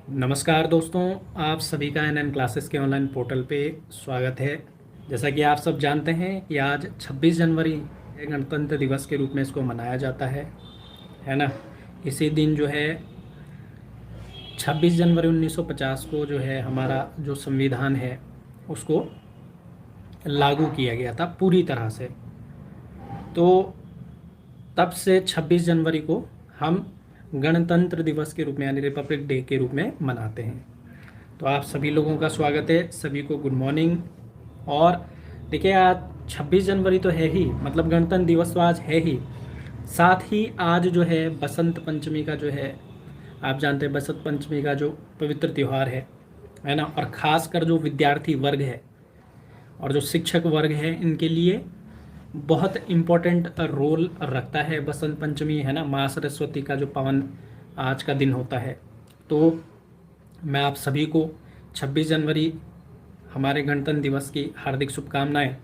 नमस्कार दोस्तों, आप सभी का एन क्लासेस के ऑनलाइन पोर्टल पे स्वागत है। जैसा कि आप सब जानते हैं कि आज 26 जनवरी गणतंत्र दिवस के रूप में इसको मनाया जाता है ना। इसी दिन जो है 26 जनवरी 1950 को जो है हमारा जो संविधान है उसको लागू किया गया था पूरी तरह से। तो तब से 26 जनवरी को हम गणतंत्र दिवस के रूप में यानी रिपब्लिक डे के रूप में मनाते हैं। तो आप सभी लोगों का स्वागत है, सभी को गुड मॉर्निंग। और देखिए, आज 26 जनवरी तो है ही, मतलब गणतंत्र दिवस तो आज है ही, साथ ही आज जो है बसंत पंचमी का जो है, आप जानते हैं बसंत पंचमी का जो पवित्र त्यौहार है ना। और ख़ासकर जो विद्यार्थी वर्ग है और जो शिक्षक वर्ग है, इनके लिए बहुत इम्पोर्टेंट रोल रखता है बसंत पंचमी, है ना। माँ सरस्वती का जो पावन आज का दिन होता है। तो मैं आप सभी को 26 जनवरी हमारे गणतंत्र दिवस की हार्दिक शुभकामनाएं।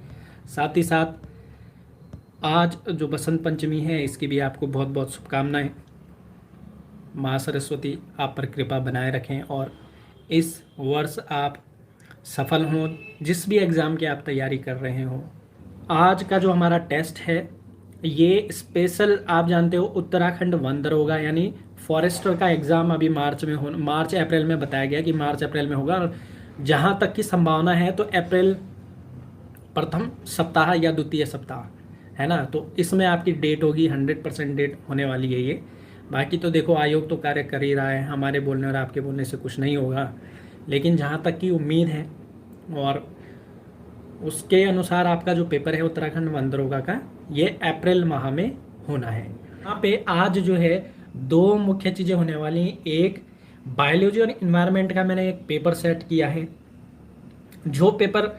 साथ ही साथ आज जो बसंत पंचमी है इसकी भी आपको बहुत बहुत शुभकामनाएं। माँ सरस्वती आप पर कृपा बनाए रखें और इस वर्ष आप सफल हों, जिस भी एग्ज़ाम की आप तैयारी कर रहे हो। आज का जो हमारा टेस्ट है ये स्पेशल, आप जानते हो, उत्तराखंड वन दरोगा यानी फॉरेस्टर का एग्ज़ाम अभी मार्च अप्रैल में बताया गया कि मार्च अप्रैल में होगा। और जहाँ तक की संभावना है तो अप्रैल प्रथम सप्ताह या द्वितीय सप्ताह, है ना। तो इसमें आपकी डेट होगी, 100% डेट होने वाली है ये। बाकी तो देखो, आयोग तो कार्य कर ही रहा है, हमारे बोलने और आपके बोलने से कुछ नहीं होगा। लेकिन जहाँ तक की उम्मीद है और उसके अनुसार आपका जो पेपर है उत्तराखंड वन दरोगा का, ये अप्रैल माह में होना है। यहाँ पे आज जो है दो मुख्य चीज़ें होने वाली हैं। एक, बायोलॉजी और इन्वायरमेंट का मैंने एक पेपर सेट किया है। जो पेपर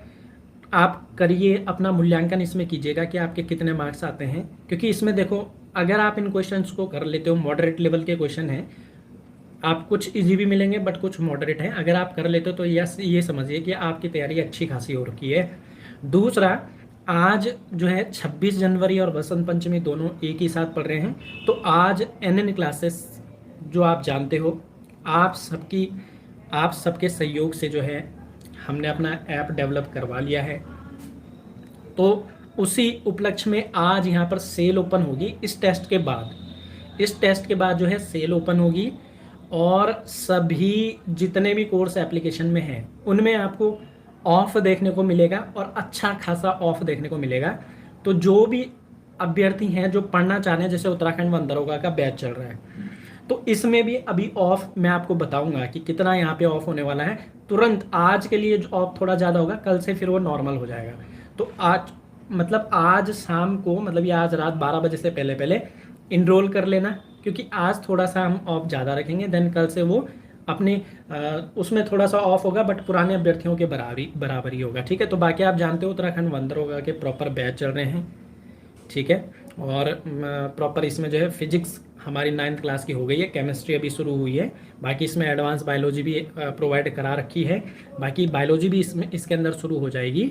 आप करिए, अपना मूल्यांकन इसमें कीजिएगा कि आपके कितने मार्क्स आते हैं। क्योंकि इसमें देखो, अगर आप इन क्वेश्चंस को कर लेते हो, मॉडरेट लेवल के क्वेश्चन हैं, आप कुछ इजी भी मिलेंगे बट कुछ मॉडरेट हैं। अगर आप कर लेते हो तो यस, ये समझिए कि आपकी तैयारी अच्छी खासी हो रखी है। दूसरा, आज जो है 26 जनवरी और बसंत पंचमी दोनों एक ही साथ पढ़ रहे हैं। तो आज एन क्लासेस जो आप जानते हो, आप सबके सहयोग से जो है हमने अपना ऐप डेवलप करवा लिया है। तो उसी उपलक्ष्य में आज यहाँ पर सेल ओपन होगी। इस टेस्ट के बाद जो है सेल ओपन होगी और सभी जितने भी कोर्स एप्लीकेशन में हैं उनमें आपको ऑफ देखने को मिलेगा और अच्छा खासा ऑफ देखने को मिलेगा। तो जो भी अभ्यर्थी हैं जो पढ़ना चाह रहे हैं, जैसे उत्तराखंड वन दरोगा का बैच चल रहा है, तो इसमें भी अभी ऑफ मैं आपको बताऊंगा कि कितना यहाँ पे ऑफ होने वाला है। तुरंत आज के लिए ऑफ थोड़ा ज़्यादा होगा, कल से फिर वो नॉर्मल हो जाएगा। तो आज शाम को, मतलब ये आज रात 12 बजे से पहले पहले इनरोल कर लेना, क्योंकि आज थोड़ा सा हम ऑफ ज़्यादा रखेंगे। देन कल से वो अपने उसमें थोड़ा सा ऑफ होगा बट पुराने अभ्यर्थियों के बराबर ही होगा। ठीक है। तो बाकी आप जानते हो उत्तराखंड वन दरोगा के प्रॉपर बैच चल रहे हैं। ठीक है। और प्रॉपर इसमें जो है फिजिक्स हमारी 9th क्लास की हो गई है, केमिस्ट्री अभी शुरू हुई है। बाकी इसमें एडवांस बायोलॉजी भी प्रोवाइड करा रखी है। बाकी बायोलॉजी भी इसके अंदर शुरू हो जाएगी।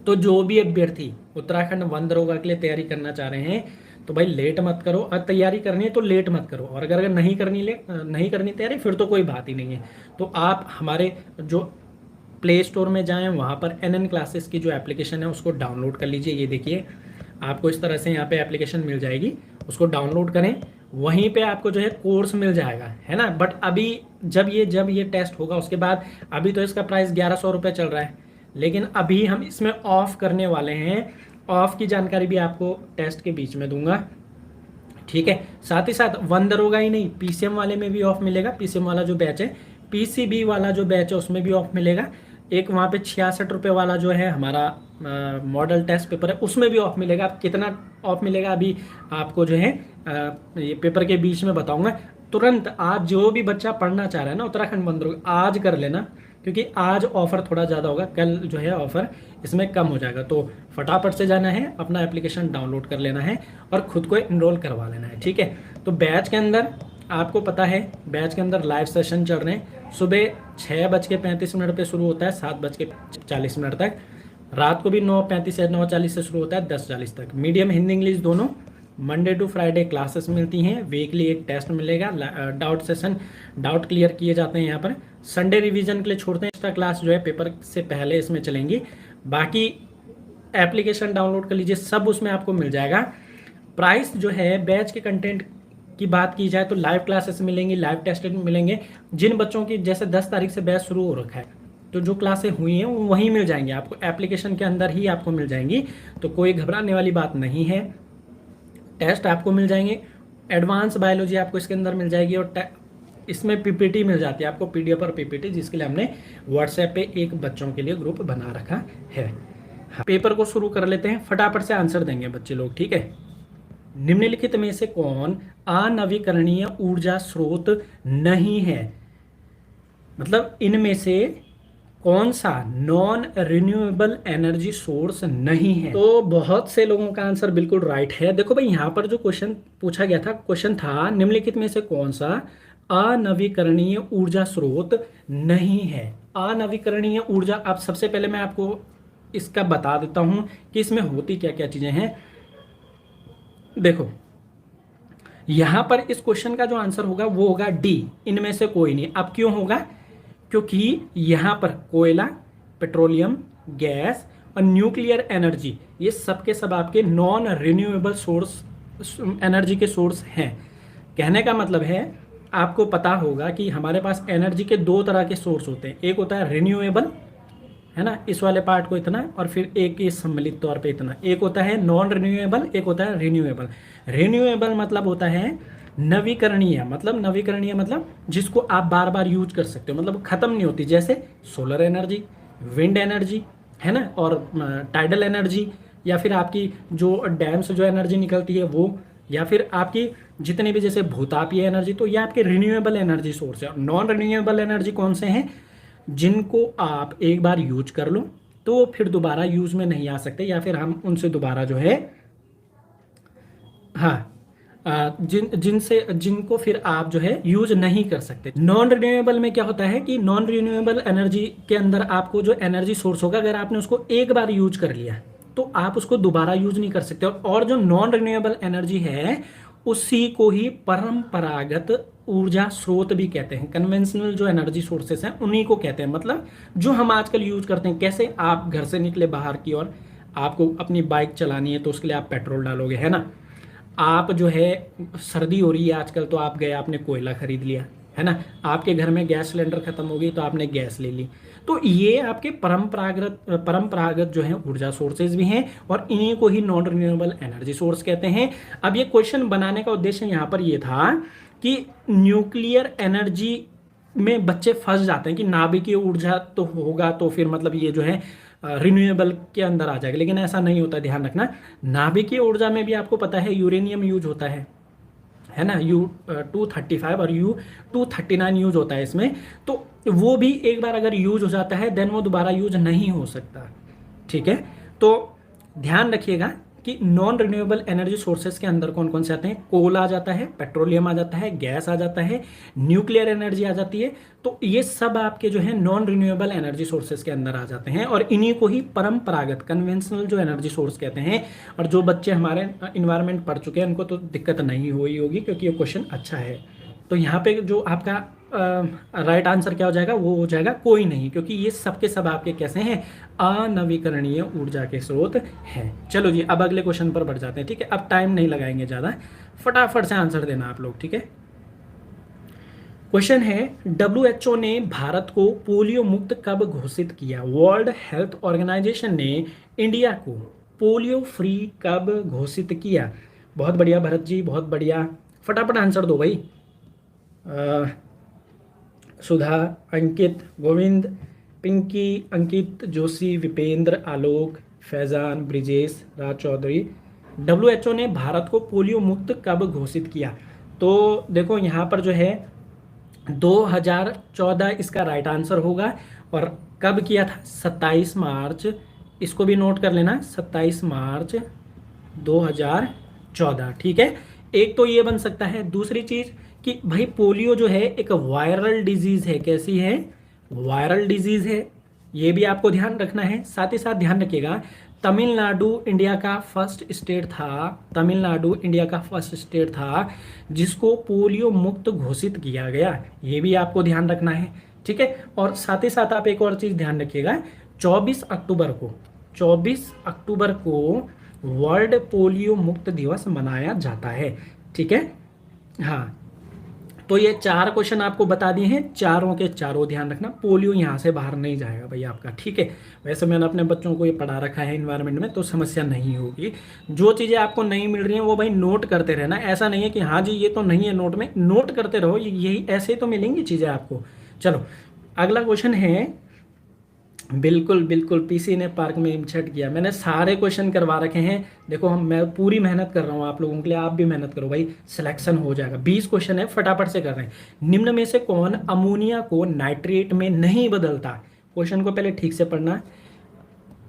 तो जो भी अभ्यर्थी उत्तराखंड वन दरोगा के लिए तैयारी करना चाह रहे हैं तो भाई लेट मत करो। और तैयारी करनी है तो लेट मत करो, और अगर नहीं करनी तैयारी फिर तो कोई बात ही नहीं है। तो आप हमारे जो प्ले स्टोर में जाएं, वहाँ पर एन क्लासेस की जो एप्लीकेशन है उसको डाउनलोड कर लीजिए। ये देखिए, आपको इस तरह से यहाँ पे एप्लीकेशन मिल जाएगी, उसको डाउनलोड करें। वहीं पे आपको जो है कोर्स मिल जाएगा, है ना। बट अभी जब ये टेस्ट होगा उसके बाद, अभी तो इसका प्राइस 1100 रुपये चल रहा है, लेकिन अभी हम इसमें ऑफ करने वाले हैं। ऑफ की जानकारी भी आपको टेस्ट के बीच में दूंगा। ठीक है। साथ ही साथ वन दरोगा ही नहीं, पीसीएम वाले में भी ऑफ मिलेगा। पीसीएम वाला जो बैच है, पीसीबी वाला जो बैच है उसमें भी ऑफ मिलेगा। एक वहाँ पे 66 रुपये वाला जो है हमारा मॉडल टेस्ट पेपर है, उसमें भी ऑफ मिलेगा। अब कितना ऑफ मिलेगा अभी आपको जो है ये पेपर के बीच में बताऊंगा। तुरंत आज जो भी बच्चा पढ़ना चाह रहा है ना उत्तराखंड वन दरोगा, आज कर लेना, क्योंकि आज ऑफर थोड़ा ज़्यादा होगा, कल जो है ऑफर इसमें कम हो जाएगा। तो फटाफट से जाना है, अपना एप्लीकेशन डाउनलोड कर लेना है और खुद को इनरोल करवा लेना है। ठीक है। तो बैच के अंदर आपको पता है, बैच के अंदर लाइव सेशन चल रहे हैं। सुबह 6:35 पे शुरू होता है, 7:40 तक। रात को भी 9:35 से 9:40 से शुरू होता है, 10:40 तक। मीडियम हिंदी इंग्लिश दोनों मंडे टू फ्राइडे क्लासेस मिलती हैं, वीकली एक टेस्ट मिलेगा, डाउट सेशन, डाउट क्लियर किए जाते हैं यहाँ पर। संडे रिवीजन के लिए छोड़ते हैं, एक्स्ट्रा क्लास जो है पेपर से पहले इसमें चलेंगी। बाकी एप्लीकेशन डाउनलोड कर लीजिए, सब उसमें आपको मिल जाएगा। प्राइस जो है, बैच के कंटेंट की बात की जाए तो लाइव क्लासेस मिलेंगी, लाइव टेस्ट मिलेंगे। जिन बच्चों की जैसे 10 तारीख से बैच शुरू हो रखा है, तो जो क्लासें हुई हैं वो वहीं मिल जाएंगी आपको, एप्लीकेशन के अंदर ही आपको मिल जाएंगी, तो कोई घबराने वाली बात नहीं है। टेस्ट आपको मिल जाएंगे, एडवांस बायोलॉजी आपको इसके अंदर मिल जाएगी, और इसमें पीपीटी मिल जाती है आपको, पीडीएफ और पीपीटी, जिसके लिए हमने व्हाट्सएप पे एक बच्चों के लिए ग्रुप बना रखा है। हाँ, पेपर को शुरू कर लेते हैं, फटाफट से आंसर देंगे बच्चे लोग, ठीक है। निम्नलिखित में से कौन अनवीकरणीय ऊर्जा स्रोत नहीं है, मतलब इनमें से कौन सा नॉन रिन्यूएबल एनर्जी सोर्स नहीं है। तो बहुत से लोगों का आंसर बिल्कुल राइट है। देखो भाई, यहाँ पर जो क्वेश्चन पूछा गया था, क्वेश्चन था निम्नलिखित में से कौन सा अनवीकरणीय ऊर्जा स्रोत नहीं है। अनवीकरणीय ऊर्जा, अब सबसे पहले मैं आपको इसका बता देता हूं कि इसमें होती क्या क्या चीजें हैं। देखो, यहां पर इस क्वेश्चन का जो आंसर होगा वो होगा डी, इनमें से कोई नहीं। अब क्यों होगा? क्योंकि यहां पर कोयला, पेट्रोलियम, गैस और न्यूक्लियर एनर्जी, ये सब के सब आपके नॉन रिन्यूएबल सोर्स एनर्जी के सोर्स हैं। कहने का मतलब है, आपको पता होगा कि हमारे पास एनर्जी के दो तरह के सोर्स होते हैं, एक होता है रिन्यूएबल, है ना, इस वाले पार्ट को इतना, और फिर एक ये सम्मिलित तौर पे इतना। एक होता है नॉन रिन्यूएबल, एक होता है रिन्यूएबल। रिन्यूएबल मतलब होता है नवीकरणीय, मतलब जिसको आप बार बार यूज कर सकते हो, मतलब खत्म नहीं होती, जैसे सोलर एनर्जी, विंड एनर्जी, है ना, और टाइडल एनर्जी, या फिर आपकी जो डैम से जो एनर्जी निकलती है वो, या फिर आपकी जितनी भी जैसे भूतापीय एनर्जी, तो ये आपके रिन्यूएबल एनर्जी सोर्स है। और नॉन रिन्यूएबल एनर्जी कौन से हैं? जिनको आप एक बार यूज कर लो तो फिर दोबारा यूज में नहीं आ सकते, या फिर हम उनसे दोबारा जो है, हाँ, जिनको फिर आप जो है यूज नहीं कर सकते। नॉन रिन्यूएबल में क्या होता है कि नॉन रिन्यूएबल एनर्जी के अंदर आपको जो एनर्जी सोर्स होगा, अगर आपने उसको एक बार यूज कर लिया तो आप उसको दोबारा यूज नहीं कर सकते। और जो नॉन रिन्यूएबल एनर्जी है उसी को ही परंपरागत ऊर्जा स्रोत भी कहते हैं। कन्वेंशनल जो एनर्जी सोर्सेस हैं उन्हीं को कहते हैं, मतलब जो हम आजकल यूज करते हैं। कैसे आप घर से निकले बाहर की ओर, आपको अपनी बाइक चलानी है तो उसके लिए आप पेट्रोल डालोगे, है ना। आप जो है, सर्दी हो रही है आजकल तो आप गए, आपने कोयला खरीद लिया, है ना। आपके घर में गैस सिलेंडर खत्म हो गई तो आपने गैस ले ली। तो ये आपके परंपरागत जो है ऊर्जा सोर्सेज भी हैं, और इन्हीं को ही नॉन रिन्यूएबल एनर्जी सोर्स कहते हैं। अब ये क्वेश्चन बनाने का उद्देश्य यहाँ पर ये था कि न्यूक्लियर एनर्जी में बच्चे फंस जाते हैं कि नाभिकीय ऊर्जा तो होगा तो फिर मतलब ये जो है रिन्यूएबल के अंदर आ जाएगा, लेकिन ऐसा नहीं होता, ध्यान रखना। नाभिकीय ऊर्जा में भी आपको पता है यूरेनियम यूज होता है ना, U-235 और U-239 यूज होता है इसमें। तो वो भी एक बार अगर यूज हो जाता है देन वो दोबारा यूज नहीं हो सकता, ठीक है। तो ध्यान रखिएगा कि नॉन रिन्यूएबल एनर्जी सोर्सेज के अंदर कौन कौन से आते हैं। कोल आ जाता है, पेट्रोलियम आ जाता है, गैस आ जाता है, न्यूक्लियर एनर्जी आ जाती है। तो ये सब आपके जो है नॉन रिन्यूएबल एनर्जी सोर्सेज के अंदर आ जाते हैं, और इन्हीं को ही परंपरागत कन्वेंशनल जो एनर्जी सोर्स कहते हैं। और जो बच्चे हमारे इन्वायरमेंट पढ़ चुके हैं उनको तो दिक्कत नहीं हुई होगी, क्योंकि ये क्वेश्चन अच्छा है। तो यहाँ पे जो आपका राइट आंसर क्या हो जाएगा, वो हो जाएगा कोई नहीं, क्योंकि ये सब के सब आपके कैसे हैं, अनवीकरणीय ऊर्जा के स्रोत हैं। चलो जी, अब अगले क्वेश्चन पर बढ़ जाते हैं, ठीक है। अब टाइम नहीं लगाएंगे ज़्यादा, फटाफट से आंसर देना आप लोग, ठीक है। क्वेश्चन है, WHO ने भारत को पोलियो मुक्त कब घोषित किया? वर्ल्ड हेल्थ ऑर्गेनाइजेशन ने इंडिया को पोलियो फ्री कब घोषित किया? बहुत बढ़िया भरत जी, बहुत बढ़िया, फटाफट आंसर दो भाई। सुधा, अंकित, गोविंद, पिंकी, अंकित, जोशी, विपेंद्र, आलोक, फैजान, ब्रिजेश, राज चौधरी। WHO ने भारत को पोलियो मुक्त कब घोषित किया? तो देखो यहाँ पर जो है 2014 इसका राइट आंसर होगा। और कब किया था? 27 मार्च, इसको भी नोट कर लेना, 27 मार्च 2014, ठीक है। एक तो ये बन सकता है। दूसरी चीज कि भाई पोलियो जो है एक वायरल डिजीज है। कैसी है? वायरल डिजीज है, ये भी आपको ध्यान रखना है। साथ ही साथ ध्यान रखिएगा तमिलनाडु इंडिया का फर्स्ट स्टेट था, तमिलनाडु इंडिया का फर्स्ट स्टेट था जिसको पोलियो मुक्त घोषित किया गया। ये भी आपको ध्यान रखना है, ठीक है। और साथ ही साथ आप एक और चीज़ ध्यान रखिएगा, 24 अक्टूबर को, 24 अक्टूबर को वर्ल्ड पोलियो मुक्त दिवस मनाया जाता है, ठीक है। हाँ, तो ये 4 क्वेश्चन आपको बता दिए हैं, चारों के चारों ध्यान रखना, पोलियो यहाँ से बाहर नहीं जाएगा भाई आपका, ठीक है। वैसे मैंने अपने बच्चों को ये पढ़ा रखा है इन्वायरमेंट में, तो समस्या नहीं होगी। जो चीज़ें आपको नहीं मिल रही हैं वो भाई नोट करते रहना, ऐसा नहीं है कि हाँ जी ये तो नहीं है नोट में, नोट करते रहो, यही ऐसे तो मिलेंगी चीज़ें आपको। चलो अगला क्वेश्चन है, बिल्कुल बिल्कुल पीसी ने पार्क में इंसर्ट किया, मैंने सारे क्वेश्चन करवा रखे हैं। देखो मैं पूरी मेहनत कर रहा हूँ आप लोगों के लिए, आप भी मेहनत करो भाई, सिलेक्शन हो जाएगा। 20 क्वेश्चन है, फटाफट से कर रहे हैं। निम्न में से कौन अमोनिया को नाइट्रेट में नहीं बदलता? क्वेश्चन को पहले ठीक से पढ़ना।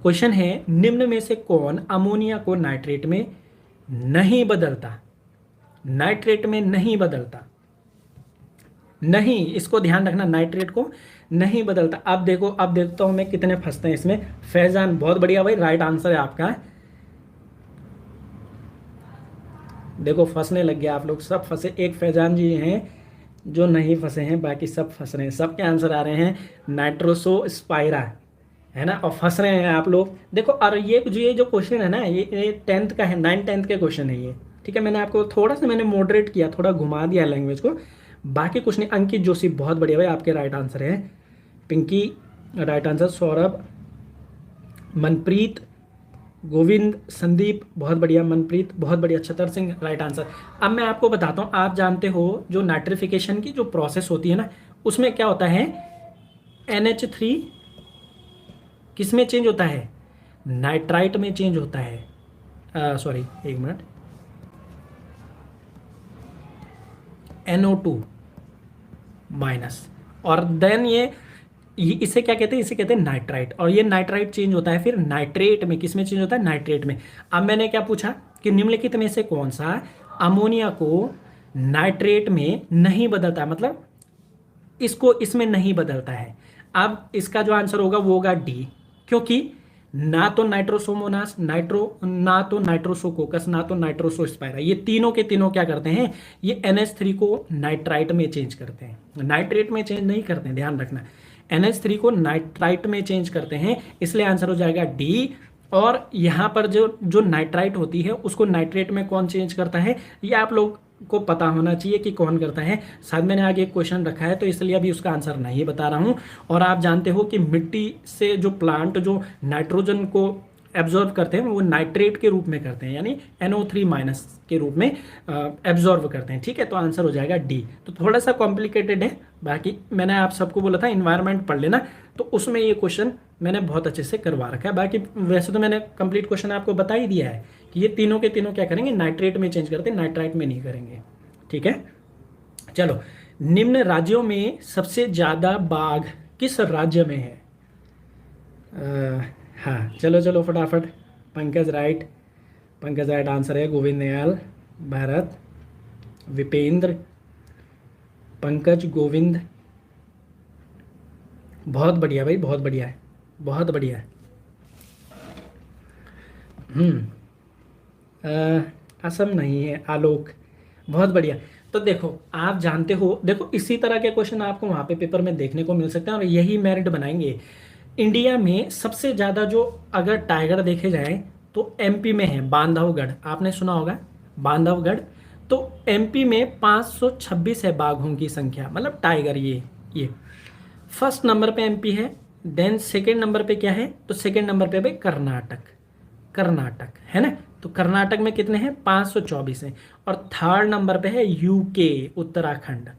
क्वेश्चन है, निम्न में से कौन अमोनिया को नाइट्रेट में नहीं बदलता? नाइट्रेट में नहीं बदलता, नहीं, इसको ध्यान रखना, नाइट्रेट को नहीं बदलता। अब देखो, अब देखता हूं मैं कितने फंसते हैं इसमें। फैजान, बहुत बढ़िया भाई, राइट आंसर है आपका। देखो फंसने लग गया आप लोग, सब फंसे, एक फैजान जी हैं जो नहीं फंसे हैं, बाकी सब फंस रहे हैं, सबके आंसर आ रहे हैं नाइट्रोसो स्पाइरा, है ना, और फंस रहे हैं आप लोग। देखो और ये जो क्वेश्चन है ना, ये 10th का है, 9th-10th के क्वेश्चन है ये, ठीक है। मैंने आपको थोड़ा सा मैंने मॉडरेट किया, थोड़ा घुमा दिया लैंग्वेज को, बाकी कुछ नहीं। अंकित जोशी, बहुत बढ़िया भाई, आपके राइट आंसर है। Pinki right answer. सौरभ, मनप्रीत, गोविंद, संदीप, बहुत बढ़िया। मनप्रीत, बहुत बढ़िया। Chhatar Singh, right answer. अब मैं आपको बताता हूँ, आप जानते हो जो नाइट्रिफिकेशन की जो प्रोसेस होती है ना, उसमें क्या होता है, NH3 किस में चेंज होता है? नाइट्राइट में चेंज होता है। सॉरी एक मिनट, NO2 माइनस, और देन ये इसे क्या कहते हैं, इसे कहते हैं नाइट्राइट, और ये नाइट्राइट चेंज होता है फिर नाइट्रेट में। किस में चेंज होता है? नाइट्रेट में। अब मैंने क्या पूछा कि निम्नलिखित में से कौन सा अमोनिया को नाइट्रेट में नहीं बदलता, मतलब इसको इसमें नहीं बदलता है। अब इसका जो आंसर होगा वो होगा डी, क्योंकि ना तो नाइट्रोसोमोनास ना तो नाइट्रोसोकोकस, ना तो नाइट्रोसोस्पायरा, ये तीनों के तीनों क्या करते हैं, ये NH3 को नाइट्राइट में चेंज करते हैं, नाइट्रेट में चेंज नहीं करते हैं, ध्यान रखना। NH3 को नाइट्राइट में चेंज करते हैं, इसलिए आंसर हो जाएगा डी। और यहाँ पर जो नाइट्राइट होती है उसको नाइट्रेट में कौन चेंज करता है, ये आप लोग को पता होना चाहिए कि कौन करता है। शायद मैंने आगे एक क्वेश्चन रखा है तो इसलिए अभी उसका आंसर नहीं बता रहा हूँ। और आप जानते हो कि मिट्टी से जो प्लांट जो नाइट्रोजन को एब्जॉर्ब करते हैं वो नाइट्रेट के रूप में करते हैं, यानी NO3 माइनस के रूप में एब्जॉर्ब करते हैं, ठीक है। तो आंसर हो जाएगा डी। तो थोड़ा सा कॉम्प्लिकेटेड है, बाकी मैंने आप सबको बोला था इन्वायरमेंट पढ़ लेना, तो उसमें ये क्वेश्चन मैंने बहुत अच्छे से करवा रखा है। बाकी वैसे तो मैंने कंप्लीट क्वेश्चन आपको बता ही दिया है कि ये तीनों के तीनों क्या करेंगे, नाइट्रेट में चेंज करते हैं, नाइट्राइट में नहीं करेंगे, ठीक है। चलो, निम्न राज्यों में सबसे ज़्यादा बाघ किस राज्य में है? हाँ, चलो फटाफट। पंकज राइट आंसर है। गोविंद निहाल, भारत, विपेंद्र, पंकज, गोविंद, बहुत बढ़िया भाई, बहुत बढ़िया है, बहुत बढ़िया है। असम नहीं है, आलोक, बहुत बढ़िया। तो देखो आप जानते हो, देखो इसी तरह के क्वेश्चन आपको वहाँ पे पेपर में देखने को मिल सकते हैं और यही मेरिट बनाएंगे। इंडिया में सबसे ज़्यादा जो अगर टाइगर देखे जाए तो MP में है बांधवगढ़, आपने सुना होगा बांधवगढ़। तो MP में 526 है बाघों की संख्या, मतलब टाइगर। ये फर्स्ट नंबर पे MP है। देन सेकेंड नंबर पे क्या है, तो सेकेंड नंबर पे भाई कर्नाटक है ना। तो कर्नाटक में कितने हैं, 524 हैं। और थर्ड नंबर पे है UK, उत्तराखंड,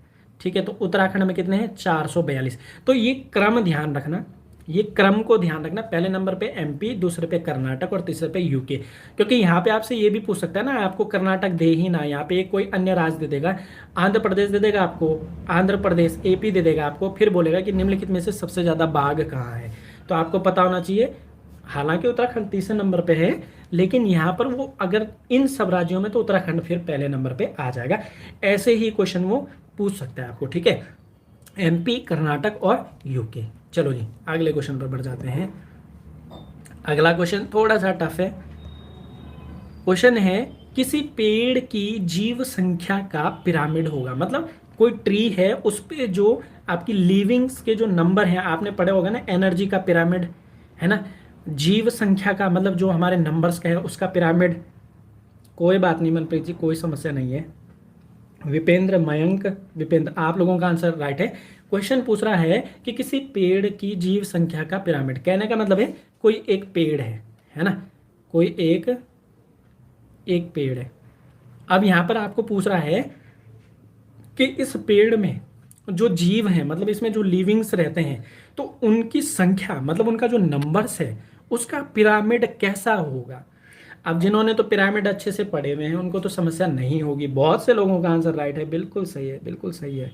ठीक है। तो उत्तराखंड में कितने हैं, 442। तो ये क्रम ध्यान रखना, ये क्रम को ध्यान रखना, पहले नंबर पे MP, दूसरे पे कर्नाटक और तीसरे पे UK। क्योंकि यहाँ पे आपसे ये भी पूछ सकता है ना, आपको कर्नाटक दे ही ना, यहाँ पे कोई अन्य राज्य दे देगा, आंध्र प्रदेश दे देगा आपको, आंध्र प्रदेश AP दे देगा आपको, फिर बोलेगा कि निम्नलिखित में से सबसे ज़्यादा बाघ कहाँ है। तो आपको पता होना चाहिए, हालांकि उत्तराखंड तीसरे नंबर पे है, लेकिन यहाँ पर वो अगर इन सब राज्यों में तो उत्तराखंड फिर पहले नंबर पे आ जाएगा। ऐसे ही क्वेश्चन वो पूछ सकता है आपको, ठीक है। MP, कर्नाटक और UK। चलो जी अगले क्वेश्चन पर बढ़ जाते हैं। अगला क्वेश्चन थोड़ा सा टफ है। क्वेश्चन है किसी पेड़ की जीव संख्या का पिरामिड होगा। मतलब कोई ट्री है, उस पे जो आपकी लिविंग्स के जो नंबर हैं, आपने पढ़े होगा ना, एनर्जी का पिरामिड है ना, जीव संख्या का मतलब जो हमारे नंबर्स का है उसका पिरामिड। कोई बात नहीं मनप्रीत जी, कोई समस्या नहीं है। विपेंद्र, मयंक, विपेंद्र, आप लोगों का आंसर राइट है। क्वेश्चन पूछ रहा है कि किसी पेड़ की जीव संख्या का पिरामिड, कहने का मतलब है कोई एक पेड़ है ना, कोई एक पेड़ है। अब यहां पर आपको पूछ रहा है कि इस पेड़ में जो जीव हैं, मतलब इसमें जो लिविंग्स रहते हैं, तो उनकी संख्या मतलब उनका जो नंबर्स है उसका पिरामिड कैसा होगा। अब जिन्होंने तो पिरामिड अच्छे से पढ़े हुए हैं उनको तो समस्या नहीं होगी। बहुत से लोगों का आंसर राइट है, बिल्कुल सही है, बिल्कुल सही है,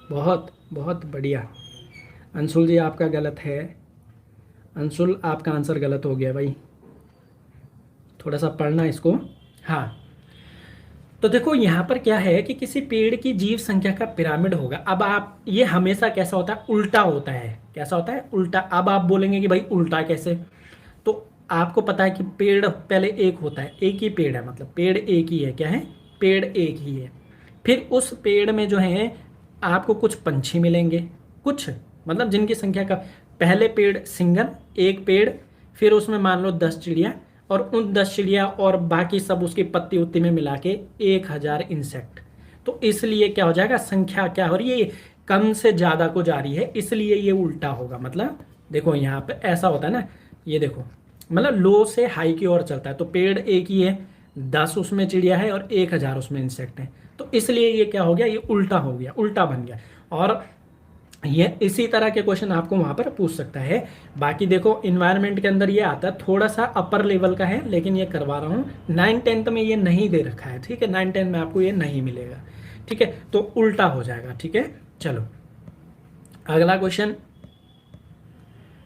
बहुत बहुत बढ़िया। अंशुल जी आपका गलत है, अंशुल आपका आंसर गलत हो गया भाई, थोड़ा सा पढ़ना इसको। हाँ, तो देखो यहाँ पर क्या है कि किसी पेड़ की जीव संख्या का पिरामिड होगा। अब आप, ये हमेशा कैसा होता है, उल्टा होता है। कैसा होता है, उल्टा। अब आप बोलेंगे कि भाई उल्टा कैसे, तो आपको पता है कि पेड़ पहले एक होता है, एक ही पेड़ है, मतलब पेड़ एक ही है। क्या है, पेड़ एक ही है। फिर उस पेड़ में जो है आपको कुछ पंछी मिलेंगे, कुछ मतलब जिनकी संख्या का, पहले पेड़ सिंगल एक पेड़, फिर उसमें मान लो 10 चिड़िया, और उन 10 चिड़िया और बाकी सब उसकी पत्ती उत्ती में मिला के 1000 इंसेक्ट। तो इसलिए क्या हो जाएगा, संख्या क्या हो रही है, ये कम से ज्यादा को जा रही है, इसलिए ये उल्टा होगा। मतलब देखो यहाँ पे ऐसा होता है ना, ये देखो मतलब लो से हाई की ओर चलता है, तो पेड़ एक ही है, 10 उसमें चिड़िया है और 1000 उसमें इंसेक्ट है, तो इसलिए ये क्या हो गया, ये उल्टा हो गया, उल्टा बन गया। और ये इसी तरह के क्वेश्चन आपको वहां पर पूछ सकता है। बाकी देखो इन्वायरमेंट के अंदर ये आता है, थोड़ा सा अपर लेवल का है, लेकिन ये करवा रहा हूँ। 9-10 में ये नहीं दे रखा है, ठीक है, 9-10 में आपको ये नहीं मिलेगा, ठीक है, तो उल्टा हो जाएगा, ठीक है। चलो अगला क्वेश्चन,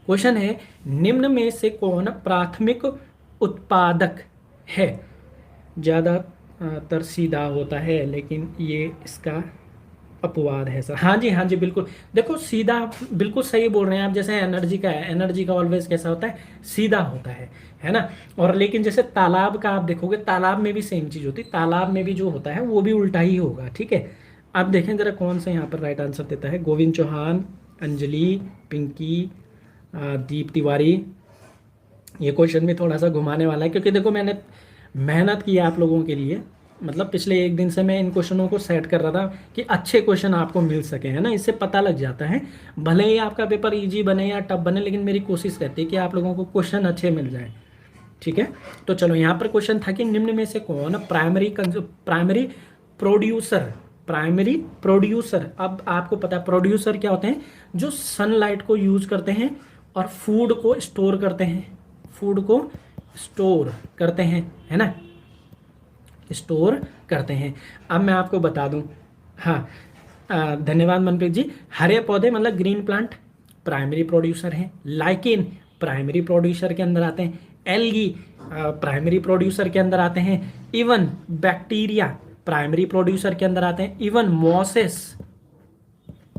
क्वेश्चन है निम्न में से कौन प्राथमिक उत्पादक है। ज्यादातर सीधा होता है, लेकिन ये इसका अपवाद है सर। हाँ जी, हाँ जी, बिल्कुल। देखो सीधा, बिल्कुल सही बोल रहे हैं आप। जैसे एनर्जी का है, एनर्जी का ऑलवेज कैसा होता है, सीधा होता है ना। और लेकिन जैसे तालाब का आप देखोगे, तालाब में भी सेम चीज होती है, तालाब में भी जो होता है वो भी उल्टा ही होगा, ठीक है। आप देखें जरा कौन सा यहाँ पर राइट आंसर देता है। गोविंद चौहान, अंजलि, पिंकी, दीप तिवारी। ये क्वेश्चन भी थोड़ा सा घुमाने वाला है, क्योंकि देखो मैंने मेहनत की है आप लोगों के लिए। मतलब पिछले एक दिन से मैं इन क्वेश्चनों को सेट कर रहा था कि अच्छे क्वेश्चन आपको मिल सके, है ना। इससे पता लग जाता है, भले ही आपका पेपर इजी बने या टफ बने, लेकिन मेरी कोशिश रहती है कि आप लोगों को क्वेश्चन अच्छे मिल जाए, ठीक है। तो चलो यहाँ पर क्वेश्चन था कि निम्न में से कौन प्राइमरी प्रोड्यूसर, प्राइमरी प्रोड्यूसर। अब आपको पता है प्रोड्यूसर क्या होते हैं, जो सनलाइट को यूज करते हैं और फूड को स्टोर करते हैं, फूड को स्टोर करते हैं, है ना, स्टोर करते हैं। अब मैं आपको बता दूं, हाँ, धन्यवाद मनप्रीत जी। हरे पौधे मतलब ग्रीन प्लांट प्राइमरी प्रोड्यूसर हैं, लाइकेन प्राइमरी प्रोड्यूसर के अंदर आते हैं, एल्गी प्राइमरी प्रोड्यूसर के अंदर आते हैं, इवन बैक्टीरिया प्राइमरी प्रोड्यूसर के अंदर आते हैं, इवन मॉसेस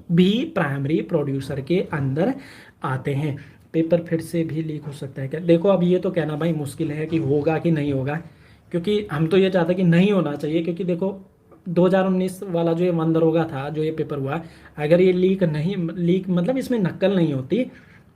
भी प्राइमरी प्रोड्यूसर के अंदर आते हैं। पेपर फिर से भी लीक हो सकता है क्या। देखो अब ये तो कहना भाई मुश्किल है कि होगा कि नहीं होगा, क्योंकि हम तो ये चाहते हैं कि नहीं होना चाहिए, क्योंकि देखो 2019 वाला जो ये दरोगा था, जो ये पेपर हुआ, अगर ये लीक मतलब इसमें नकल नहीं होती,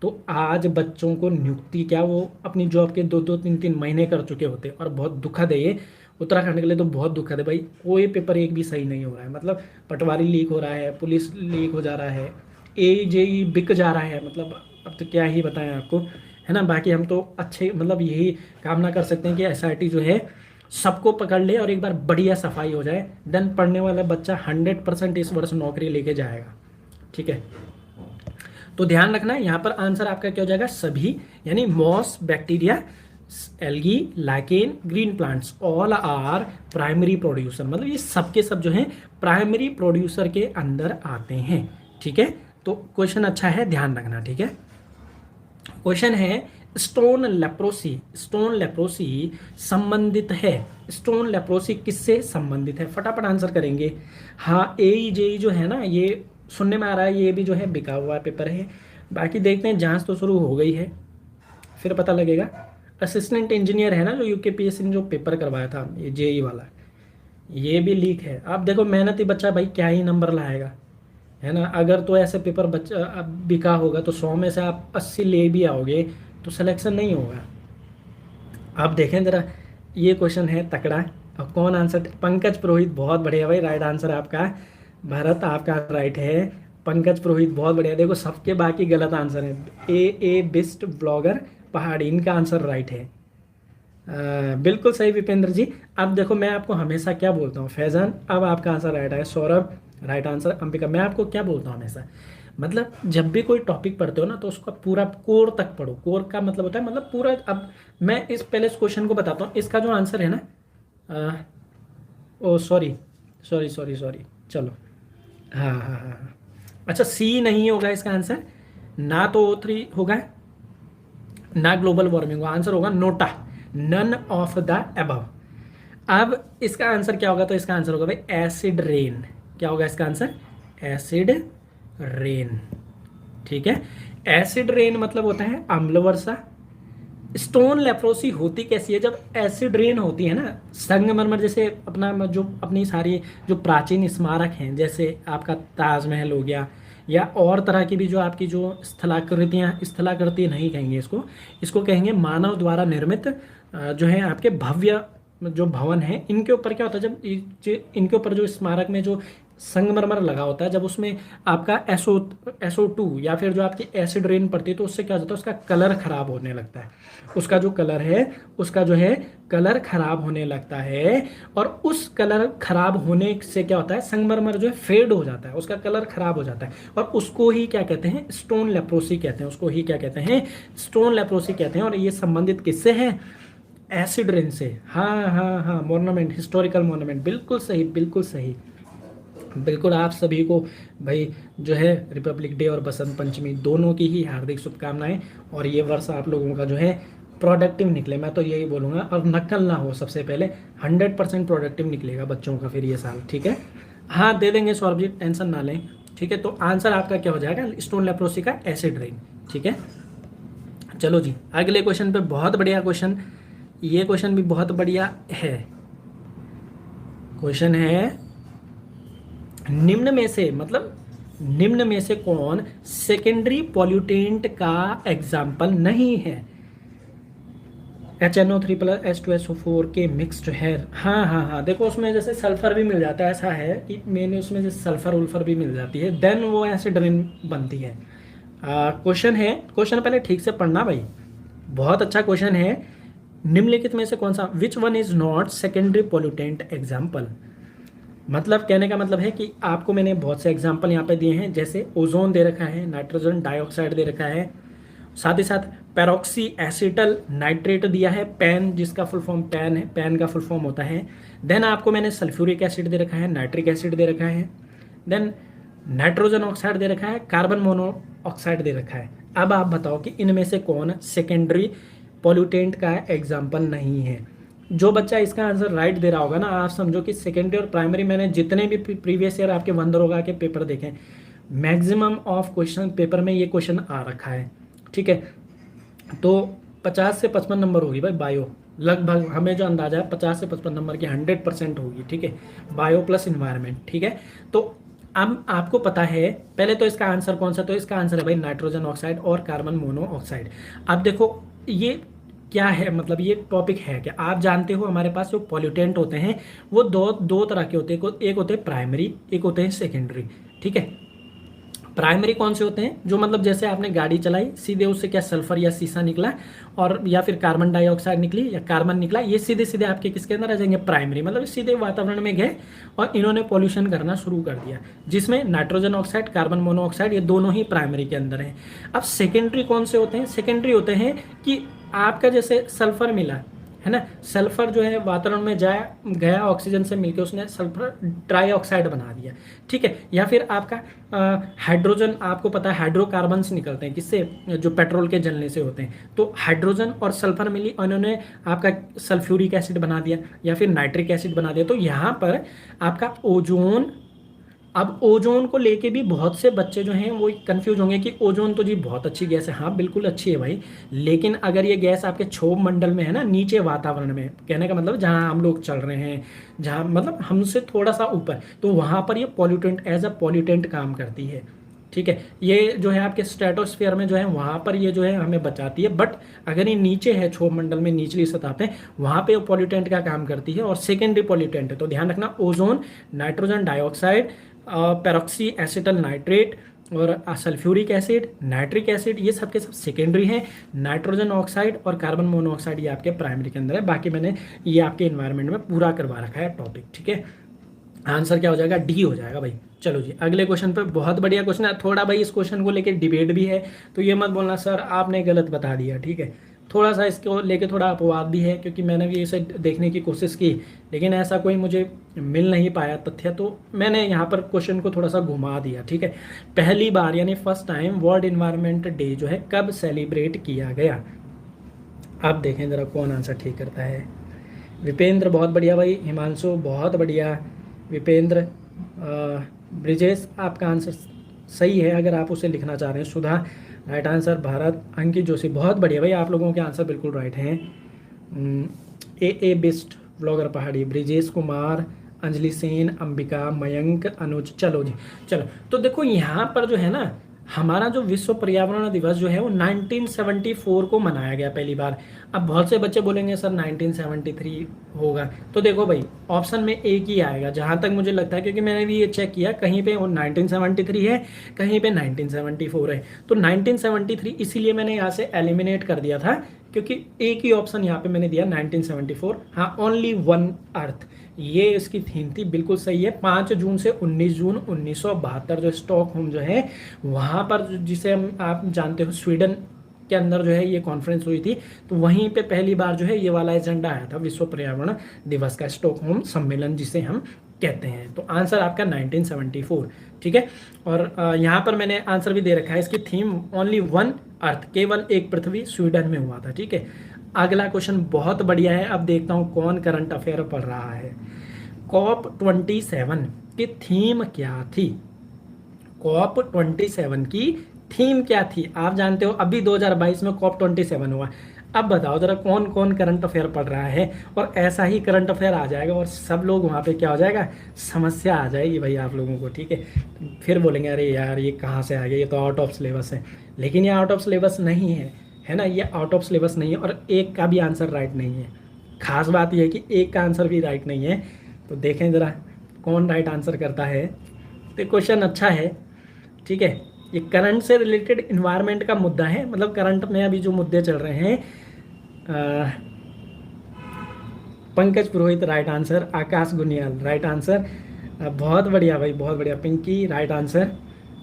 तो आज बच्चों को नियुक्ति क्या, वो अपनी जॉब के 2-2 3-3 महीने कर चुके होते। और बहुत दुखद है ये, उत्तराखंड के लिए तो बहुत दुखद है भाई। कोई पेपर एक भी सही नहीं हो रहा है, मतलब पटवारी लीक हो रहा है, पुलिस लीक हो जा रहा है, AJE बिक जा रहा है, मतलब अब तो क्या ही बताएं आपको, है ना। बाकी हम तो अच्छे मतलब यही कामना कर सकते हैं कि SRT जो है सबको पकड़ ले और एक बार बढ़िया सफाई हो जाए, देन पढ़ने वाला बच्चा 100% इस वर्ष नौकरी लेके जाएगा, ठीक है। तो ध्यान रखना है यहाँ पर आंसर आपका क्या हो जाएगा, सभी, यानी moss, bacteria, algae, lichen, green plants all are primary producer. मतलब ये सब के सब जो हैं प्राइमरी प्रोड्यूसर के अंदर आते हैं, ठीक है। तो क्वेश्चन अच्छा है, ध्यान रखना, ठीक है। क्वेश्चन है स्टोन लेप्रोसी, स्टोन लेप्रोसी संबंधित है, स्टोन लेप्रोसी किससे संबंधित है, फटाफट आंसर करेंगे। हाँ, AEJE जो है ना, ये सुनने में आ रहा है ये भी जो है बिका हुआ पेपर है। बाकी देखते हैं, जांच तो शुरू हो गई है, फिर पता लगेगा। असिस्टेंट इंजीनियर है ना जो यूकेपीएससी ने जो पेपर करवाया था ये जेई वाला, ये भी लीक है। आप देखो मेहनती बच्चा भाई क्या ही नंबर लाएगा, है ना। अगर तो ऐसे पेपर बच्चा अब बिका होगा तो 100 में से आप 80 ले भी आओगे तो सिलेक्शन नहीं होगा। आप देखें ज़रा, ये क्वेश्चन है तकड़ा। और कौन आंसर, पंकज पुरोहित, बहुत बढ़िया भाई, राइट आंसर आपका। भरत आपका राइट है, पंकज पुरोहित बहुत बढ़िया। देखो सबके बाकी गलत आंसर है। ए बिस्ट ब्लॉगर पहाड़ी, इनका आंसर राइट है। बिल्कुल सही विपेंद्र जी। अब देखो मैं आपको हमेशा क्या बोलता हूँ, फैजान अब आपका आंसर राइट है, सौरभ राइट आंसर, अंबिका। मैं आपको क्या बोलता हूँ हमेशा, मतलब जब भी कोई टॉपिक पढ़ते हो ना तो उसका पूरा कोर तक पढ़ो। कोर का मतलब होता है मतलब पूरा। अब मैं इस पहले इस क्वेश्चन को बताता हूँ, इसका जो आंसर है ना, ओ सॉरी सॉरी सॉरी सॉरी, चलो हाँ हाँ हाँ हाँ, अच्छा सी नहीं होगा इसका आंसर, ना तो O3 होगा ना ग्लोबल वार्मिंग, आंसर होगा NOTA, none of the above. अब इसका आंसर क्या होगा, तो इसका आंसर होगा भाई एसिड रेन। क्या होगा इसका आंसर, एसिड रेन। ठीक है, एसिड रेन मतलब होता है अम्ल वर्षा। स्टोन लेप्रोसी होती कैसी है, जब एसिड रेन होती है ना, संगमरमर जैसे अपना जो अपनी सारी जो प्राचीन स्मारक हैं, जैसे आपका ताजमहल हो गया या और तरह की भी जो आपकी जो स्थलाकृतियाँ, स्थलाकृति नहीं कहेंगे इसको, इसको कहेंगे मानव द्वारा निर्मित जो है आपके भव्य जो भवन है, इनके ऊपर क्या होता है, जब इनके ऊपर जो स्मारक में जो संगमरमर लगा होता है, जब उसमें आपका SO2 या फिर जो आपकी एसिड रेन पड़ती है तो उससे क्या होता है, उसका कलर खराब होने लगता है। उसका जो कलर है, उसका जो है कलर खराब होने लगता है। और उस कलर खराब होने से क्या होता है, संगमरमर जो है फेड हो जाता है, उसका कलर खराब हो जाता है। और उसको ही क्या कहते हैं, स्टोन लेप्रोसी कहते हैं। उसको ही क्या कहते हैं, स्टोन लेप्रोसी कहते हैं। और ये संबंधित किससे है, एसिड रेन से। हाँ हाँ हाँ, मोन्यूमेंट, हिस्टोरिकल मोन्यूमेंट, बिल्कुल सही बिल्कुल सही। बिल्कुल आप सभी को भाई जो है रिपब्लिक डे और बसंत पंचमी दोनों की ही हार्दिक शुभकामनाएं। और ये वर्ष आप लोगों का जो है प्रोडक्टिव निकले, मैं तो यही बोलूँगा। और नकल ना हो, सबसे पहले 100% प्रोडक्टिव निकलेगा बच्चों का फिर ये साल। ठीक है, हाँ दे देंगे सौरभ जी, टेंशन ना लें। ठीक है, तो आंसर आपका क्या हो जाएगा, स्टोन लेप्रोसी का एसिड रेन। ठीक है, चलो जी अगले क्वेश्चन पे। बहुत बढ़िया क्वेश्चन, ये क्वेश्चन भी बहुत बढ़िया है। क्वेश्चन है निम्न में से, मतलब निम्न में से कौन सेकेंडरी पॉल्यूटेंट का एग्जाम्पल नहीं है। HNO3+H2SO4 के मिक्स जो है, हाँ हाँ हाँ, देखो उसमें जैसे सल्फर भी मिल जाता है, ऐसा है कि मैंने उसमें जैसे सल्फर उल्फर भी मिल जाती है, देन वो एसिड रेन बनती है। क्वेश्चन है, क्वेश्चन पहले ठीक से पढ़ना भाई, बहुत अच्छा क्वेश्चन है। निम्नलिखित में से कौन सा, विच one is not secondary pollutant example. मतलब कहने का मतलब है कि आपको मैंने बहुत से एग्जाम्पल यहाँ पे दिए हैं, जैसे ओजोन दे रखा है, नाइट्रोजन डाइऑक्साइड दे रखा है, साथ ही साथ पेरोक्सी एसिटल नाइट्रेट दिया है, पैन जिसका फुल फॉर्म पैन है, पैन का फुल फॉर्म होता है। देन आपको मैंने सल्फ्यूरिक एसिड दे रखा है, नाइट्रिक एसिड दे रखा है, देन नाइट्रोजन ऑक्साइड दे रखा है, कार्बन मोनोऑक्साइड दे रखा है। अब आप बताओ कि इनमें से कौन सेकेंडरी पॉल्यूटेंट का एग्जाम्पल नहीं है। जो बच्चा इसका आंसर राइट दे रहा होगा ना, आप समझो कि सेकेंडरी और प्राइमरी, मैंने जितने भी प्रीवियस ईयर आपके वंदरोगा के पेपर देखे, मैक्सिमम ऑफ क्वेश्चन पेपर में ये क्वेश्चन आ रखा है। ठीक है, तो 50 से 55 नंबर होगी भाई बायो, लगभग हमें जो अंदाजा है 50 से 55 नंबर की 100% होगी। ठीक है, बायो प्लस इन्वायरमेंट। ठीक है, तो अब आपको पता है पहले तो इसका आंसर कौन सा, तो इसका आंसर है भाई नाइट्रोजन ऑक्साइड और कार्बन मोनोऑक्साइड। अब देखो ये क्या है, मतलब ये टॉपिक है क्या, आप जानते हो हमारे पास जो पॉल्यूटेंट होते हैं वो दो तरह के होते हैं, एक होते हैं प्राइमरी, एक होते हैं सेकेंडरी। ठीक है, प्राइमरी कौन से होते हैं, जो मतलब जैसे आपने गाड़ी चलाई, सीधे उससे क्या सल्फर या सीसा निकला और या फिर कार्बन डाइऑक्साइड निकली या कार्बन निकला, ये सीधे सीधे आपके किसके अंदर आ जाएंगे, प्राइमरी। मतलब सीधे वातावरण में गए और इन्होंने पॉल्यूशन करना शुरू कर दिया, जिसमें नाइट्रोजन ऑक्साइड, कार्बन मोनोऑक्साइड, ये दोनों ही प्राइमरी के अंदर हैं। अब सेकेंडरी कौन से होते हैं, सेकेंडरी होते हैं कि आपका जैसे सल्फर मिला है ना, सल्फर जो है वातावरण में गया ऑक्सीजन से मिलकर उसने सल्फर ट्राईऑक्साइड बना दिया। ठीक है, या फिर आपका हाइड्रोजन, आपको पता है हाइड्रोकार्बन्स निकलते हैं किससे, जो पेट्रोल के जलने से होते हैं, तो हाइड्रोजन और सल्फर मिली और इन्होंने आपका सल्फ्यूरिक एसिड बना दिया या फिर नाइट्रिक एसिड बना दिया। तो यहाँ पर आपका ओजोन अब ओजोन को लेके भी बहुत से बच्चे जो हैं वो कंफ्यूज होंगे कि ओजोन तो जी बहुत अच्छी गैस है। हाँ बिल्कुल अच्छी है भाई, लेकिन अगर ये गैस आपके क्षोभ मंडल में है ना, नीचे वातावरण में, कहने का मतलब जहाँ हम लोग चल रहे हैं, जहाँ मतलब हमसे थोड़ा सा ऊपर, तो वहाँ पर ये पॉल्यूटेंट एज अ पॉल्यूटेंट काम करती है। ठीक है, ये जो है आपके स्ट्रेटोस्फीयर में जो है वहाँ पर ये जो है हमें बचाती है, बट अगर ये नीचे है क्षोभ मंडल में निचली सतह पे, वहाँ पे पॉल्यूटेंट का काम करती है और सेकेंडरी पॉल्यूटेंट है। तो ध्यान रखना, ozone, nitrogen dioxide, peroxy acetyl nitrate और सल्फ्यूरिक एसिड, नाइट्रिक एसिड, ये सब के सब सेकेंडरी हैं। नाइट्रोजन ऑक्साइड और कार्बन मोनोऑक्साइड ये आपके प्राइमरी के अंदर है। बाकी मैंने ये आपके इन्वायरमेंट में पूरा करवा रखा है टॉपिक। ठीक है, आंसर क्या हो जाएगा, डी हो जाएगा भाई। चलो जी अगले क्वेश्चन पे, बहुत बढ़िया क्वेश्चन है। थोड़ा भाई इस क्वेश्चन को लेके डिबेट भी है, तो ये मत बोलना सर आपने गलत बता दिया। ठीक है, थोड़ा सा इसको लेके थोड़ा अपवाद भी है, क्योंकि मैंने भी इसे देखने की कोशिश की, लेकिन ऐसा कोई मुझे मिल नहीं पाया तथ्य, तो मैंने यहाँ पर क्वेश्चन को थोड़ा सा घुमा दिया। ठीक है, पहली बार यानी first time world environment day जो है कब सेलिब्रेट किया गया? अब देखें ज़रा कौन आंसर ठीक करता है। विपेंद्र बहुत बढ़िया भाई, हिमांशु बहुत बढ़िया, विपेंद्र, ब्रिजेश आपका आंसर सही है अगर आप उसे लिखना चाह रहे हैं। सुधा राइट आंसर, भारत, अंकित जोशी बहुत बढ़िया भाई, आप लोगों के आंसर बिल्कुल राइट हैं। ए बिस्ट ब्लॉगर पहाड़ी, ब्रिजेश कुमार, अंजलि सेन, अंबिका, मयंक, अनुज। चलो जी चलो, तो देखो यहाँ पर जो है ना, हमारा जो विश्व पर्यावरण दिवस जो है वो 1974 को मनाया गया पहली बार। अब बहुत से बच्चे बोलेंगे सर 1973 होगा, तो देखो भाई ऑप्शन में एक ही आएगा जहां तक मुझे लगता है, क्योंकि मैंने भी ये चेक किया, कहीं पे वो 1973 है, कहीं पे 1974 है। तो 1973 इसीलिए मैंने यहाँ से एलिमिनेट कर दिया था, क्योंकि एक ही ऑप्शन यहाँ पे मैंने दिया 1974। हाँ, ओनली वन अर्थ, ये इसकी थीम थी, बिल्कुल सही है। 5 जून से 19 जून 1972 जो स्टॉकहोम जो है वहाँ पर, जिसे हम आप जानते हो स्वीडन के अंदर जो है ये कॉन्फ्रेंस हुई थी, तो वहीं पे पहली बार जो है ये वाला एजेंडा आया था विश्व पर्यावरण दिवस का, स्टॉकहोम सम्मेलन जिसे हम कहते हैं। तो आंसर आपका 1974। ठीक है, और यहाँ पर मैंने आंसर भी दे रखा है, इसकी थीम ओनली वन अर्थ, केवल एक पृथ्वी, स्वीडन में हुआ था। ठीक है, अगला क्वेश्चन बहुत बढ़िया है। अब देखता हूँ कौन करंट अफेयर पढ़ रहा है। कॉप 27 की थीम क्या थी? कॉप 27 की थीम क्या थी? आप जानते हो अभी 2022 में कॉप 27 हुआ। अब बताओ जरा कौन कौन करंट अफेयर पढ़ रहा है, और ऐसा ही करंट अफेयर आ जाएगा और सब लोग वहाँ पे क्या हो जाएगा, समस्या आ जाएगी भाई आप लोगों को। ठीक है, फिर बोलेंगे अरे यार ये कहाँ से आ गया, ये तो आउट ऑफ सिलेबस है। लेकिन ये आउट ऑफ सिलेबस नहीं है ना, ये आउट ऑफ सिलेबस नहीं है, और एक का भी आंसर राइट नहीं है। खास बात यह है कि एक का आंसर भी राइट नहीं है। तो देखें ज़रा कौन राइट आंसर करता है। तो क्वेश्चन अच्छा है। ठीक है, ये करंट से रिलेटेड इन्वायरमेंट का मुद्दा है, मतलब करंट में अभी जो मुद्दे चल रहे हैं। पंकज पुरोहित राइट आंसर, आकाश गुनियाल राइट आंसर, बहुत बढ़िया भाई बहुत बढ़िया, पिंकी राइट आंसर।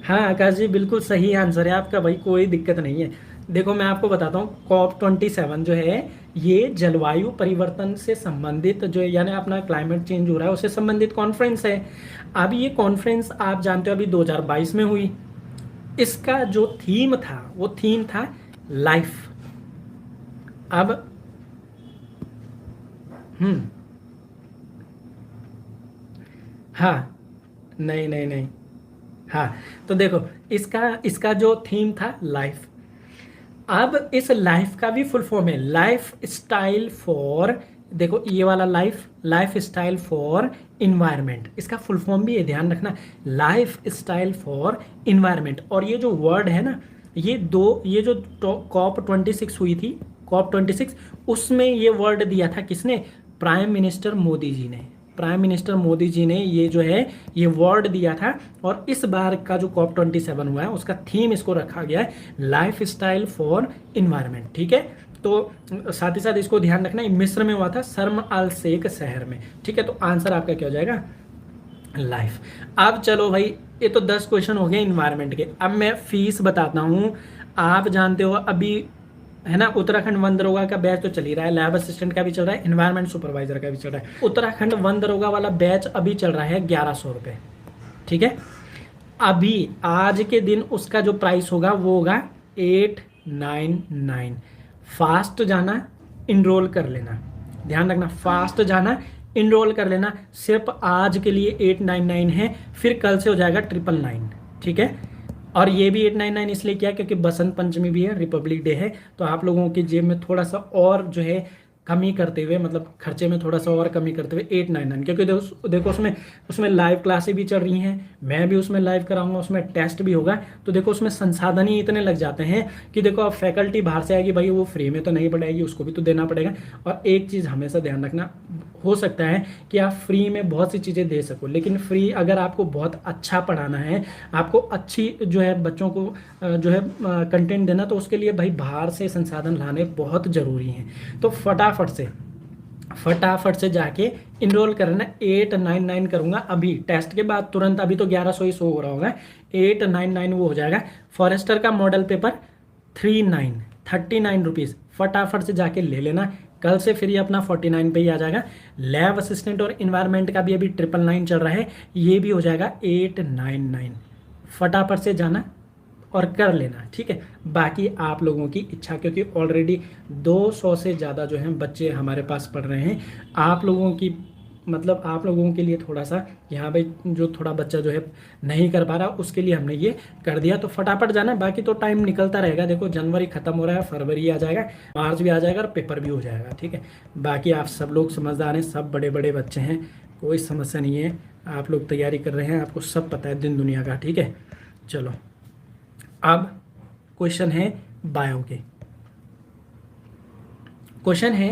हाँ आकाश जी बिल्कुल सही आंसर है आपका भाई, कोई दिक्कत नहीं है। देखो मैं आपको बताता हूँ, कॉप 27 जो है ये जलवायु परिवर्तन से संबंधित जो है, यानी अपना क्लाइमेट चेंज हो रहा है उससे संबंधित कॉन्फ्रेंस है। अब ये कॉन्फ्रेंस आप जानते हो अभी 2022 में हुई। इसका जो थीम था वो थीम था लाइफ। अब हाँ, नहीं नहीं नहीं, हाँ, तो देखो इसका इसका जो थीम था लाइफ। अब इस लाइफ का भी फुल फॉर्म है लाइफ स्टाइल फॉर, देखो ये वाला लाइफ स्टाइल फॉर इन्वायरमेंट, इसका फुल फॉर्म भी है, ध्यान रखना, लाइफ स्टाइल फॉर इन्वायरमेंट। और ये जो वर्ड है ना, ये जो कॉप 26 हुई थी, कॉप 26, उसमें ये वर्ड दिया था किसने? प्राइम मिनिस्टर मोदी जी ने। प्राइम मिनिस्टर मोदी जी ने ये जो है ये वर्ड दिया था। और इस बार का जो कॉप 27 हुआ है उसका थीम इसको रखा गया है लाइफ स्टाइल फॉर इन्वायरमेंट। ठीक है, तो साथ ही साथ इसको ध्यान रखना, मिस्र में हुआ था, शर्म अल शेख शहर में। ठीक है, तो आंसर आपका क्या हो जाएगा? लाइफ। अब चलो भाई, ये तो 10 क्वेश्चन हो गए इन्वायरमेंट के। अब मैं फीस बताता हूँ। आप जानते हो अभी है ना, उत्तराखंड वन दरोगा का बैच तो चल ही रहा है, लैब असिस्टेंट का भी चल रहा है, एनवायरमेंट सुपरवाइजर का भी चल रहा है। उत्तराखंड वन दरोगा वाला बैच अभी चल रहा है 1100 रुपये। ठीक है, अभी आज के दिन उसका जो प्राइस होगा वो होगा 899। फास्ट जाना, इनरोल कर लेना, ध्यान रखना, फास्ट जाना इनरोल कर लेना। सिर्फ आज के लिए 899 है, फिर कल से हो जाएगा 999, ठीक है। और ये भी 899 इसलिए किया क्योंकि बसंत पंचमी भी है, रिपब्लिक डे है, तो आप लोगों की जेब में थोड़ा सा और जो है कमी करते हुए, मतलब खर्चे में थोड़ा सा और कमी करते हुए 899, क्योंकि देखो उसमें उसमें लाइव क्लासेस भी चल रही हैं, मैं भी उसमें लाइव कराऊंगा, उसमें टेस्ट भी होगा, तो देखो उसमें संसाधन ही इतने लग जाते हैं कि देखो अब फैकल्टी बाहर से आएगी, भाई वो फ्री में तो नहीं पढ़ाएगी, उसको भी तो देना पड़ेगा। और एक चीज़ हमेशा ध्यान रखना, हो सकता है कि आप फ्री में बहुत सी चीज़ें दे सको, लेकिन फ्री अगर आपको बहुत अच्छा पढ़ाना है, आपको अच्छी जो है बच्चों को जो है कंटेंट देना, तो उसके लिए भाई बाहर से संसाधन लाने बहुत ज़रूरी हैं। तो फटाफट से जाके इनरोल करना। 899 करूंगा अभी टेस्ट के बाद तुरंत, अभी तो 1100 ही शो हो रहा होगा, 899 वो हो जाएगा। फॉरेस्टर का मॉडल पेपर 39 रुपीज़, फटाफट से जाके ले लेना, कल से फिर ये अपना 49 पे ही आ जाएगा। लैब असिस्टेंट और इन्वायरमेंट का भी अभी 999 चल रहा है, ये भी हो जाएगा 899। फटाफट से जाना और कर लेना, ठीक है। बाकी आप लोगों की इच्छा, क्योंकि ऑलरेडी 200 से ज़्यादा जो हैं बच्चे हमारे पास पढ़ रहे हैं। आप लोगों की मतलब आप लोगों के लिए थोड़ा सा यहाँ भाई जो थोड़ा बच्चा जो है नहीं कर पा रहा, उसके लिए हमने ये कर दिया, तो फटाफट जाना। बाकी तो टाइम निकलता रहेगा, देखो जनवरी ख़त्म हो रहा है, फरवरी आ जाएगा, मार्च भी आ जाएगा और पेपर भी हो जाएगा, ठीक है। बाकी आप सब लोग समझदार हैं, सब बड़े बड़े बच्चे हैं, कोई समस्या नहीं है, आप लोग तैयारी कर रहे हैं, आपको सब पता है दिन दुनिया का, ठीक है। चलो अब क्वेश्चन है बायो के। क्वेश्चन है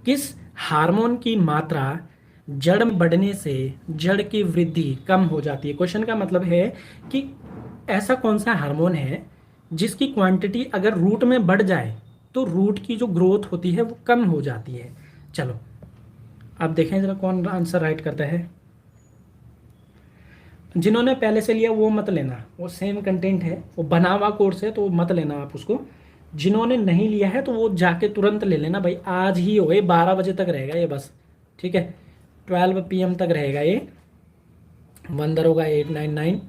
किस हार्मोन की मात्रा जड़ में बढ़ने से जड़ की वृद्धि कम हो जाती है। क्वेश्चन का मतलब है कि ऐसा कौन सा हार्मोन है जिसकी क्वांटिटी अगर रूट में बढ़ जाए तो रूट की जो ग्रोथ होती है वो कम हो जाती है। चलो अब देखें जरा कौन आंसर राइट करता है। जिन्होंने पहले से लिया वो मत लेना, वो सेम कंटेंट है, वो बना हुआ कोर्स है, तो मत लेना आप उसको। जिन्होंने नहीं लिया है तो वो जाके तुरंत ले लेना भाई, आज ही हो गए, 12 बजे तक रहेगा ये बस, ठीक है, 12 PM तक रहेगा ये। वंदर होगा 899,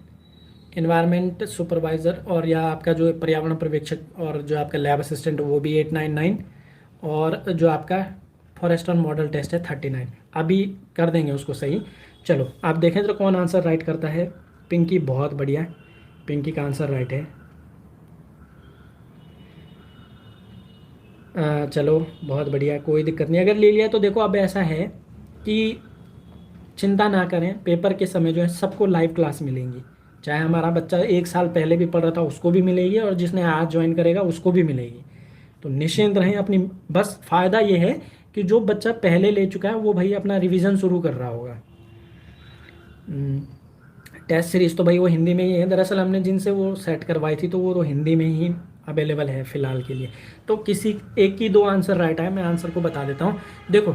इन्वायरमेंट सुपरवाइज़र और या आपका जो पर्यावरण पर्यवेक्षक और जो आपका लैब असिस्टेंट वो भी 899, और जो आपका फॉरेस्टर मॉडल टेस्ट है 39। अभी कर देंगे उसको सही। चलो आप देखें तो कौन आंसर राइट करता है। पिंकी, बहुत बढ़िया, पिंकी का आंसर राइट है। चलो बहुत बढ़िया, कोई दिक्कत नहीं, अगर ले लिया तो देखो अब ऐसा है कि चिंता ना करें, पेपर के समय जो है सबको लाइव क्लास मिलेंगी, चाहे हमारा बच्चा 1 साल पहले भी पढ़ रहा था उसको भी मिलेगी, और जिसने आज ज्वाइन करेगा उसको भी मिलेगी, तो निश्चिंत रहें अपनी। बस फ़ायदा ये है कि जो बच्चा पहले ले चुका है वो भाई अपना रिवीजन शुरू कर रहा होगा। टेस्ट सीरीज़ तो भाई वो हिंदी में ही है, दरअसल हमने जिनसे वो सेट करवाई थी तो वो तो हिंदी में ही अवेलेबल है फ़िलहाल के लिए। तो किसी एक की 2 आंसर राइट है, मैं आंसर को बता देता हूँ। देखो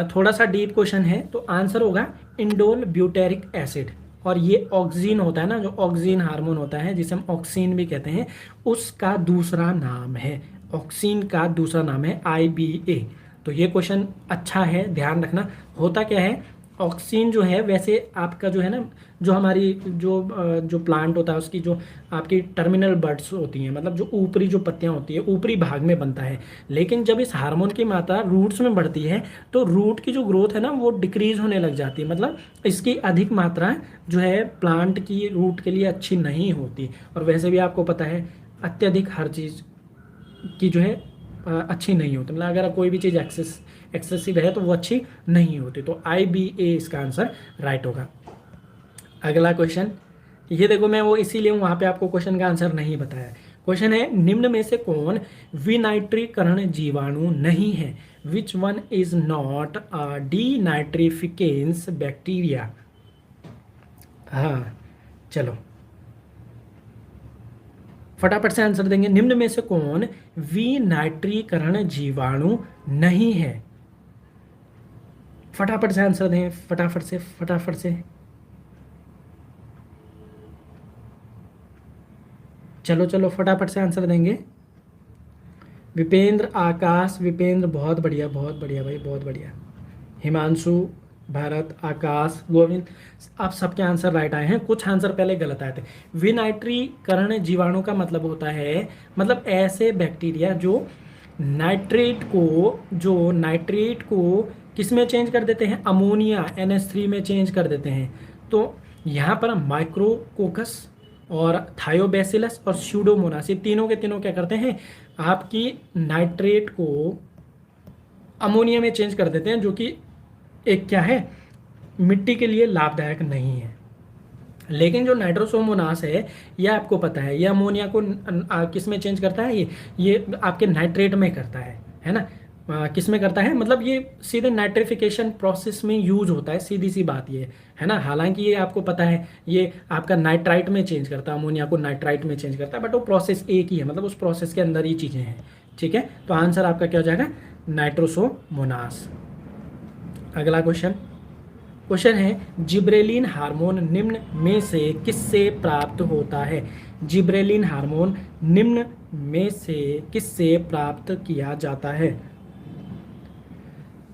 थोड़ा सा डीप क्वेश्चन है, तो आंसर होगा इंडोल ब्यूटेरिक एसिड, और ये ऑक्सीन होता है ना, जो ऑक्सीन हार्मोन होता है जिसे हम ऑक्सीन भी कहते हैं, उसका दूसरा नाम है, ऑक्सीन का दूसरा नाम है IBA। तो ये क्वेश्चन अच्छा है, ध्यान रखना। होता क्या है, ऑक्सीन जो है वैसे आपका जो है ना, जो हमारी जो प्लांट होता है उसकी जो आपकी टर्मिनल बड्स होती हैं, मतलब जो ऊपरी जो पत्तियां होती है ऊपरी भाग में बनता है, लेकिन जब इस हार्मोन की मात्रा रूट्स में बढ़ती है तो रूट की जो ग्रोथ है ना वो डिक्रीज होने लग जाती है, मतलब इसकी अधिक मात्रा जो है प्लांट की रूट के लिए अच्छी नहीं होती। और वैसे भी आपको पता है अत्यधिक हर चीज़ की जो है अच्छी नहीं होती, मतलब अगर कोई भी चीज़ एक्सेसिव है तो वो अच्छी नहीं होती। तो IBA इसका आंसर राइट होगा। अगला क्वेश्चन, ये देखो मैं वो इसीलिए वहाँ पे आपको क्वेश्चन का आंसर नहीं बताया। क्वेश्चन है निम्न में से कौन विनाइट्रीकरण जीवाणु नहीं है, which one is not a denitrificans bacteria. हाँ चलो फटाफट से आंसर देंगे, निम्न में से कौन विनाइट्रीकरण जीवाणु नहीं है, फटाफट से आंसर दें, फटाफट से चलो फटाफट से आंसर देंगे। विपेंद्र, आकाश, विपेंद्र बहुत बढ़िया भाई, बहुत बढ़िया। हिमांशु, भारत, आकाश, गोविंद, आप सबके आंसर राइट आए हैं, कुछ आंसर पहले गलत आए थे। विनाइट्रीकरण जीवाणु का मतलब होता है, मतलब ऐसे बैक्टीरिया जो नाइट्रेट को किस में चेंज कर देते हैं, अमोनिया NH3 में चेंज कर देते हैं। तो यहाँ पर माइक्रोकोकस और थायोबैसिलस और स्यूडोमोनास, ये तीनों के तीनों क्या करते हैं, आपकी नाइट्रेट को अमोनिया में चेंज कर देते हैं, जो कि एक क्या है, मिट्टी के लिए लाभदायक नहीं है। लेकिन जो नाइट्रोसोमोनास है, ये आपको पता है, ये अमोनिया को किस में चेंज करता है, ये आपके नाइट्रेट में करता है ना। किस में करता है, मतलब ये सीधे नाइट्रिफिकेशन प्रोसेस में यूज होता है, सीधी सी बात ये है ना। हालांकि ये आपको पता है, ये आपका नाइट्राइट में चेंज करता है, अमोनिया को नाइट्राइट में चेंज करता है, बट वो प्रोसेस एक ही है, मतलब उस प्रोसेस के अंदर ही चीज़ें हैं। ठीक है, तो आंसर आपका क्या हो जाएगा, नाइट्रोसोमोनास। अगला क्वेश्चन है, जिब्रेलिन हार्मोन निम्न में से किससे प्राप्त होता है। जिब्रेलिन हार्मोन निम्न में से किससे प्राप्त किया जाता है।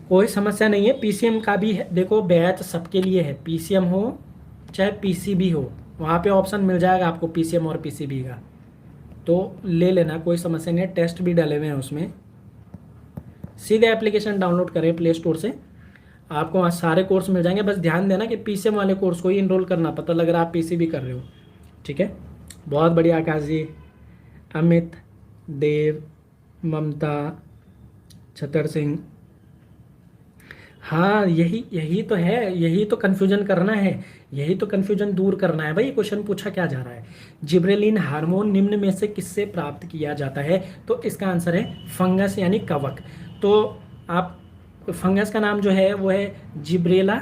कोई समस्या नहीं है, पीसीएम का भी है, देखो बैच सबके लिए है, पीसीएम हो चाहे पीसीबी हो, वहाँ पे ऑप्शन मिल जाएगा आपको पीसीएम और पीसीबी का, तो ले लेना, कोई समस्या नहीं है। टेस्ट भी डाले हुए हैं उसमें, सीधे एप्लीकेशन डाउनलोड करें प्ले स्टोर से, आपको वहाँ सारे कोर्स मिल जाएंगे। बस ध्यान देना कि पीसीएम वाले कोर्स को ही इनरोल करना, पता लग रहा है आप पीसीबी कर रहे हो। ठीक है, बहुत बढ़िया आकाश जी, अमित, देव, ममता, छतर सिंह। हाँ, यही तो है, यही तो कन्फ्यूजन करना है, यही तो कन्फ्यूजन दूर करना है भाई। क्वेश्चन पूछा क्या जा रहा है, जिब्रेलिन हार्मोन निम्न में से किससे प्राप्त किया जाता है, तो इसका आंसर है फंगस यानी कवक। तो आप फंगस का नाम जो है वो है जिब्रेला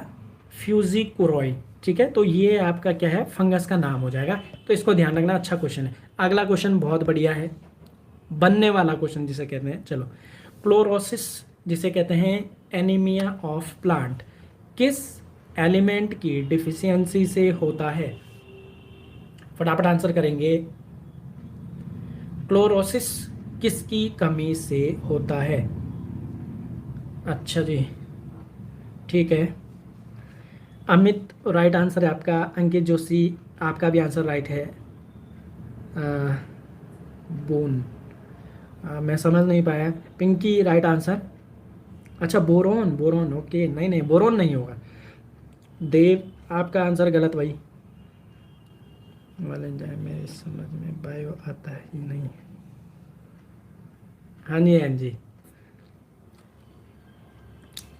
फ्यूजिकुरोई। ठीक है, तो ये आपका क्या है, फंगस का नाम हो जाएगा, तो इसको ध्यान रखना। अच्छा क्वेश्चन है। अगला क्वेश्चन बहुत बढ़िया है, बनने वाला क्वेश्चन जिसे कहते हैं, चलो, क्लोरोसिस जिसे कहते हैं एनीमिया ऑफ प्लांट, किस एलिमेंट की डिफिशियंसी से होता है। फटाफट आंसर करेंगे, क्लोरोसिस किसकी कमी से होता है। अच्छा जी, ठीक है, अमित राइट आंसर है आपका, अंकित जोशी आपका भी आंसर राइट है। बोन मैं समझ नहीं पाया, पिंकी राइट आंसर। अच्छा बोरोन ओके, नहीं बोरोन नहीं होगा। देव आपका आंसर गलत भाई, जाए मेरे समझ में बायो आता ही नहीं। हाँ जी,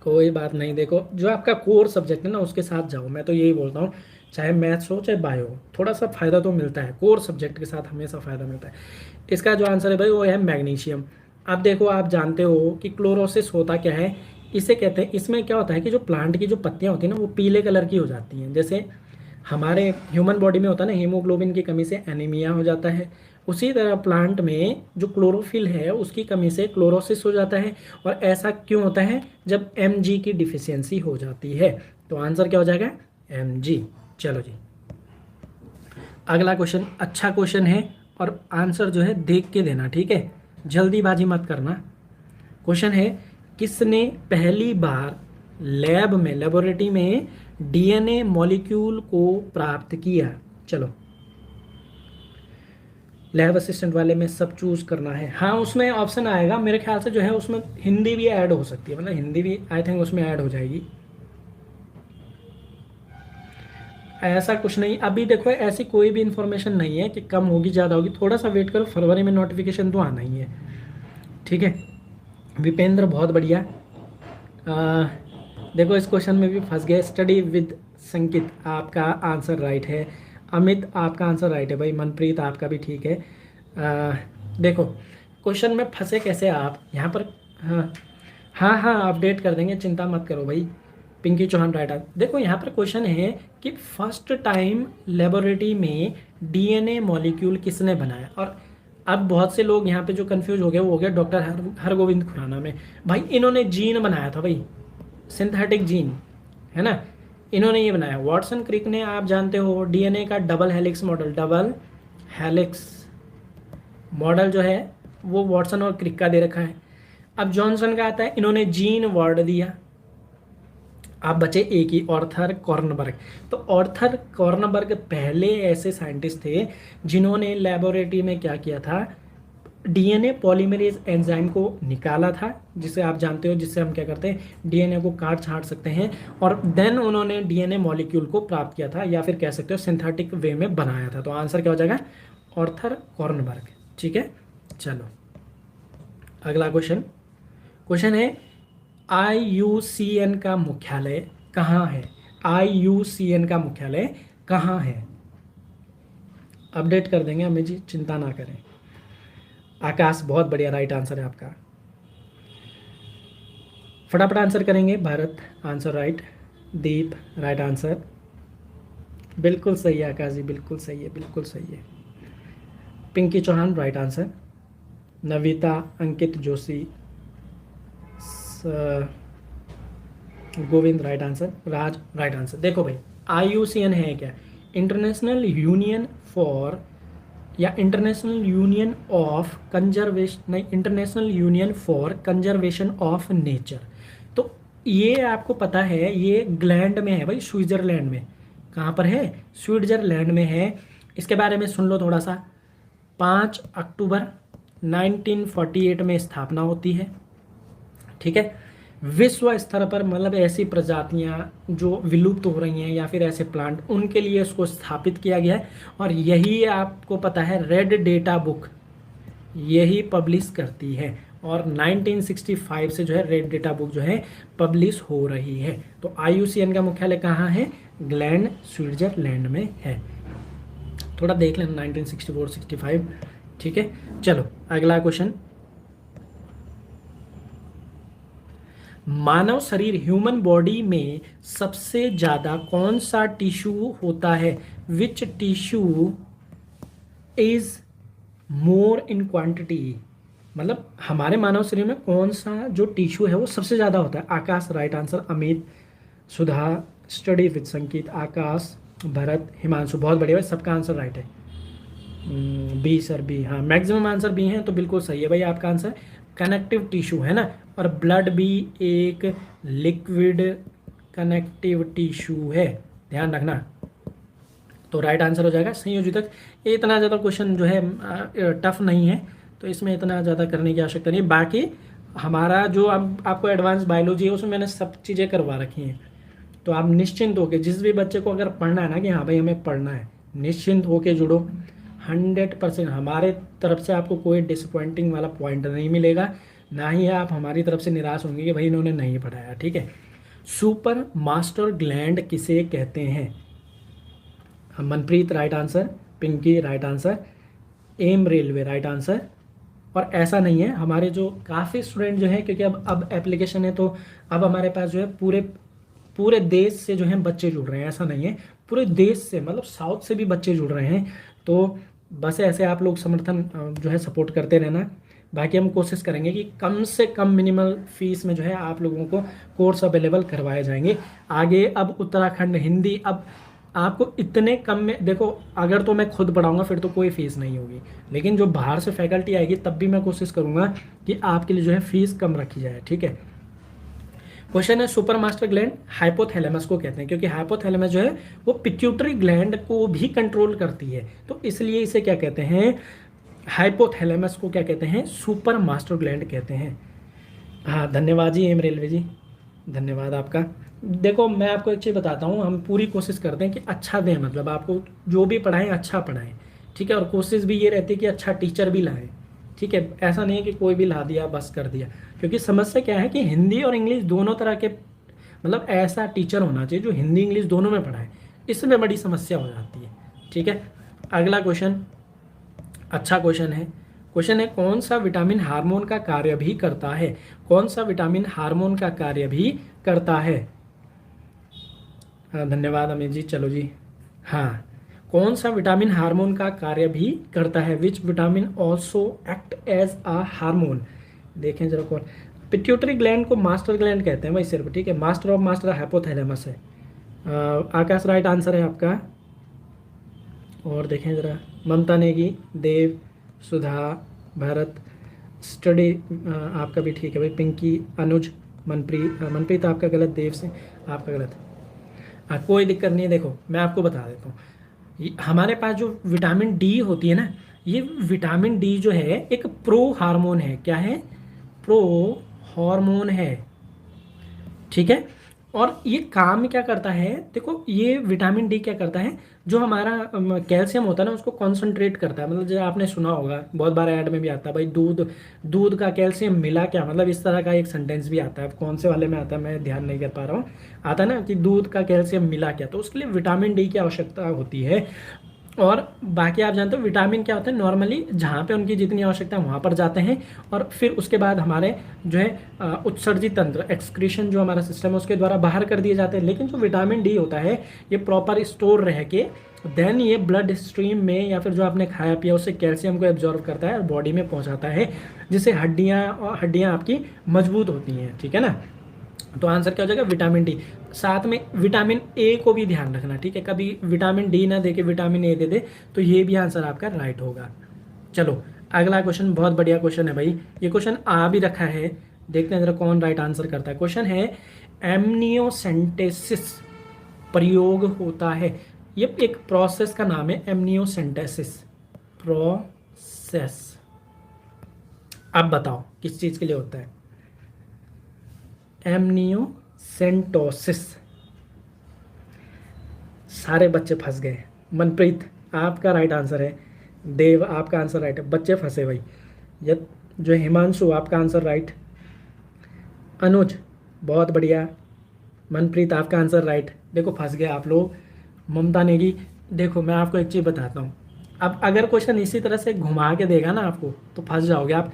कोई बात नहीं, देखो जो आपका कोर सब्जेक्ट है ना उसके साथ जाओ, मैं तो यही बोलता हूँ, चाहे मैथ्स हो चाहे बायो हो, थोड़ा सा फ़ायदा तो मिलता है, कोर सब्जेक्ट के साथ हमेशा फ़ायदा मिलता है। इसका जो आंसर है भाई वो है मैग्नीशियम। अब देखो, आप जानते हो कि क्लोरोसिस होता क्या है, इसे कहते हैं, इसमें क्या होता है कि जो प्लांट की जो पत्तियाँ होती हैं ना वो पीले कलर की हो जाती हैं। जैसे हमारे ह्यूमन बॉडी में होता है ना, हीमोग्लोबिन की कमी से एनीमिया हो जाता है, उसी तरह प्लांट में जो क्लोरोफिल है उसकी कमी से क्लोरोसिस हो जाता है। और ऐसा क्यों होता है, जब Mg की डिफिशियंसी हो जाती है। तो आंसर क्या हो जाएगा, Mg। चलो जी, अगला क्वेश्चन अच्छा क्वेश्चन है, और आंसर जो है देख के देना, ठीक है, जल्दीबाजी मत करना। क्वेश्चन है, किसने पहली बार लेबोरेटरी में DNA मॉलिक्यूल को प्राप्त किया। चलो, लैब असिस्टेंट वाले में सब चूज करना है। हाँ, उसमें ऑप्शन आएगा मेरे ख्याल से, जो है उसमें हिंदी भी ऐड हो सकती है, मतलब हिंदी भी आई थिंक उसमें ऐड हो जाएगी। ऐसा कुछ नहीं, अभी देखो ऐसी कोई भी इंफॉर्मेशन नहीं है कि कम होगी ज़्यादा होगी, थोड़ा सा वेट करो, फरवरी में नोटिफिकेशन तो आना ही है। ठीक है, विपेंद्र बहुत बढ़िया। देखो इस क्वेश्चन में भी फंस गए, स्टडी विद संकित आपका आंसर राइट है। अमित आपका आंसर राइट है भाई, मनप्रीत आपका भी ठीक है। देखो क्वेश्चन में फंसे कैसे आप यहाँ पर, हाँ अपडेट कर देंगे, चिंता मत करो भाई। पिंकी चौहान राइट है। देखो यहाँ पर क्वेश्चन है कि फर्स्ट टाइम लेबोरेटरी में DNA मॉलिक्यूल किसने बनाया। और अब बहुत से लोग यहाँ पे जो कंफ्यूज हो गए वो हो गया डॉक्टर हरगोविंद खुराना में। भाई इन्होंने जीन बनाया था भाई, सिंथेटिक जीन है ना, इन्होंने ये बनाया। वॉटसन क्रिक ने, आप जानते हो, DNA का डबल हेलिक्स मॉडल जो है वो वॉटसन और क्रिक का दे रखा है। अब जॉनसन का आता है, इन्होंने जीन वर्ड दिया। आप बचे एक ही, ऑर्थर कॉर्नबर्ग। तो ऑर्थर कॉर्नबर्ग पहले ऐसे साइंटिस्ट थे जिन्होंने लेबोरेटरी में क्या किया था, डीएनए पॉलीमरेज एंजाइम को निकाला था, जिसे आप जानते हो, जिससे हम क्या करते हैं डीएनए को काट छांट सकते हैं, और देन उन्होंने डीएनए मॉलिक्यूल को प्राप्त किया था, या फिर कह सकते हो सिंथेटिक वे में बनाया था। तो आंसर क्या हो जाएगा, आर्थर कॉर्नबर्ग। ठीक है, चलो अगला क्वेश्चन। क्वेश्चन है IUCN का मुख्यालय कहाँ है? IUCN का मुख्यालय कहाँ है? अपडेट कर देंगे हमें जी, चिंता ना करें। आकाश बहुत बढ़िया, राइट आंसर है आपका। फटाफट आंसर करेंगे। Bharat answer right. Deep right answer, बिल्कुल सही है आकाश जी, बिल्कुल सही है, बिल्कुल सही है। Pinki Chauhan right answer. Navita, Ankit Joshi, Govind right answer. Raj right answer. देखो भाई, IUCN है क्या? इंटरनेशनल यूनियन फॉर, या इंटरनेशनल यूनियन ऑफ कंजर्वेशन, नहीं, international union for conservation of nature. तो ये आपको पता है, ये ग्लैंड में है भाई, स्विट्जरलैंड में। कहाँ पर है? स्विट्जरलैंड में है। इसके बारे में सुन लो थोड़ा सा। 5 अक्टूबर 1948 में स्थापना होती है। ठीक है, विश्व स्तर पर मतलब ऐसी प्रजातियां जो विलुप्त हो रही हैं, या फिर ऐसे प्लांट, उनके लिए इसको स्थापित किया गया है। और यही आपको पता है, रेड डेटा बुक यही पब्लिश करती है, और 1965 से जो है रेड डेटा बुक जो है पब्लिश हो रही है। तो IUCN का मुख्यालय कहाँ है? ग्लैंड, स्विट्जरलैंड में है। थोड़ा देख लेना 1964-65। ठीक है, चलो अगला क्वेश्चन। मानव शरीर, ह्यूमन बॉडी में सबसे ज्यादा कौन सा टिश्यू होता है? Which tissue is more in quantity, मतलब हमारे मानव शरीर में कौन सा जो टिश्यू है वो सबसे ज्यादा होता है? Akash right answer. Amit, Sudha, study with Sanket, Akash, Bharat, Himanshu, बहुत बढ़िया भाई, सबका आंसर राइट है। बी सर, बी, हाँ मैक्सिमम आंसर बी है, तो बिल्कुल सही है भाई आपका आंसर। कनेक्टिव टिश्यू है ना, और ब्लड भी एक लिक्विड कनेक्टिव टिश्यू है, ध्यान रखना। तो राइट आंसर हो जाएगा संयोजितक। ये इतना ज़्यादा क्वेश्चन जो है टफ नहीं है, तो इसमें इतना ज़्यादा करने की आवश्यकता नहीं है। बाकी हमारा जो अब आपको एडवांस बायोलॉजी है उसमें मैंने सब चीज़ें करवा रखी हैं, तो आप निश्चिंत होकर, जिस भी बच्चे को अगर पढ़ना है ना कि हाँ भाई हमें पढ़ना है, निश्चिंत होकर जुड़ो। 100% हमारे तरफ से आपको कोई डिसअपॉइंटिंग वाला पॉइंट नहीं मिलेगा, ना ही आप हमारी तरफ से निराश होंगे कि भाई इन्होंने नहीं पढ़ाया। ठीक है, सुपर मास्टर ग्लैंड किसे कहते हैं? Manpreet right answer, Pinky right answer, एम रेलवे राइट आंसर। और ऐसा नहीं है, हमारे जो काफ़ी स्टूडेंट जो हैं, क्योंकि अब एप्लीकेशन है, तो अब हमारे पास जो है पूरे देश से जो है बच्चे जुड़ रहे हैं। ऐसा नहीं है, पूरे देश से, मतलब साउथ से भी बच्चे जुड़ रहे हैं। तो बस ऐसे आप लोग समर्थन जो है सपोर्ट करते रहना। बाकी हम कोशिश करेंगे कि कम से कम मिनिमल फीस में जो है आप लोगों को कोर्स अवेलेबल करवाए जाएंगे। आगे अब उत्तराखंड हिंदी, अब आपको इतने कम में, देखो अगर तो मैं खुद पढ़ाऊंगा फिर तो कोई फीस नहीं होगी, लेकिन जो बाहर से फैकल्टी आएगी तब भी मैं कोशिश करूंगा कि आपके लिए जो है फीस कम रखी जाए। ठीक है, क्वेश्चन है सुपर मास्टर ग्लैंड हाइपोथैलेमस को कहते हैं, क्योंकि हाइपोथैलेमस जो है वो पिट्यूटरी ग्लैंड को भी कंट्रोल करती है, तो इसलिए इसे क्या कहते हैं? हाइपोथैलेमस को क्या कहते हैं? सुपर मास्टर ग्लैंड कहते हैं। हाँ धन्यवाद जी एम रेलवे जी, धन्यवाद आपका। देखो मैं आपको एक चीज़ बताता हूँ, हम पूरी कोशिश करते हैं कि अच्छा दें, मतलब आपको जो भी पढ़ाएं अच्छा पढ़ाएं। ठीक है, और कोशिश भी ये रहती है कि अच्छा टीचर भी लाएं। ठीक है, ऐसा नहीं है कि कोई भी ला दिया बस कर दिया, क्योंकि समस्या क्या है कि हिंदी और इंग्लिश दोनों तरह के, मतलब ऐसा टीचर होना चाहिए जो हिंदी इंग्लिश दोनों में पढ़ाए, इसमें बड़ी समस्या हो जाती है। ठीक है, अगला क्वेश्चन अच्छा क्वेश्चन है। क्वेश्चन है कौन सा विटामिन हार्मोन का कार्य भी करता है? कौन सा विटामिन हार्मोन का कार्य भी करता है? हाँ धन्यवाद अमित जी, चलो जी। हाँ, कौन सा विटामिन हार्मोन का कार्य भी करता है? Which vitamin also act as a hormone? देखें जरा कौन। पिट्यूटरी ग्लैंड को मास्टर ग्लैंड कहते हैं भाई सिर्फ। ठीक है, मास्टर ऑफ मास्टर हाइपोथैलेमस है। आकाश राइट आंसर है आपका। और देखें जरा, ममता नेगी, देव, सुधा, भरत, स्टडी आपका भी ठीक है भाई, पिंकी, अनुज, मनप्रीत आपका गलत, देव से आपका गलत। कोई दिक्कत नहीं है। देखो मैं आपको बता देता हूँ, हमारे पास जो विटामिन डी होती है ना, ये विटामिन डी जो है एक प्रो हार्मोन है। क्या है? प्रो हार्मोन है। ठीक है। और ये काम क्या करता है? देखो, ये विटामिन डी क्या करता है, जो हमारा कैल्शियम होता है ना, उसको कॉन्सेंट्रेट करता है। मतलब जो आपने सुना होगा, बहुत बार ऐड में भी आता है, भाई दूध दूध का कैल्शियम मिला क्या, मतलब इस तरह का एक सेंटेंस भी आता है। अब कौन से वाले में आता है मैं ध्यान नहीं कर पा रहा हूँ। आता है ना कि दूध का कैल्शियम मिला क्या, तो उसके लिए विटामिन डी की आवश्यकता होती है। और बाकी आप जानते हो विटामिन क्या होता है, नॉर्मली जहाँ पे उनकी जितनी आवश्यकता है वहाँ पर जाते हैं, और फिर उसके बाद हमारे जो है उत्सर्जित तंत्र, एक्सक्रीशन जो हमारा सिस्टम है उसके द्वारा बाहर कर दिए जाते हैं। लेकिन जो विटामिन डी होता है ये प्रॉपर स्टोर रह के देन ये ब्लड स्ट्रीम में या फिर जो आपने खाया पिया उससे कैल्शियम को एब्जॉर्व करता है और बॉडी में पहुँचाता है, जिससे हड्डियाँ आपकी मजबूत होती हैं। ठीक है ना। तो आंसर क्या हो जाएगा? Vitamin D. साथ में विटामिन ए को भी ध्यान रखना, ठीक है, कभी विटामिन डी ना दे के विटामिन ए दे दे तो ये भी आंसर आपका राइट होगा। चलो अगला क्वेश्चन बहुत बढ़िया क्वेश्चन है भाई, ये क्वेश्चन आ भी रखा है, देखते हैं जरा कौन राइट आंसर करता है। क्वेश्चन है एमनियोसेंटेसिस प्रयोग होता है, ये एक प्रोसेस का नाम है, एमनियोसेंटेसिस प्रोसेस। अब बताओ किस चीज के लिए होता है? एमनियोसेंटोसिस। सारे बच्चे फंस गए। मनप्रीत आपका राइट आंसर है, देव आपका आंसर राइट है, बच्चे फंसे भाई। जो हिमांशु आपका आंसर राइट, अनुज बहुत बढ़िया, मनप्रीत आपका आंसर राइट। देखो फंस गए आप लोग। ममता नेगी, देखो मैं आपको एक चीज़ बताता हूँ, अब अगर क्वेश्चन इसी तरह से घुमा के देगा ना आपको तो फंस जाओगे आप।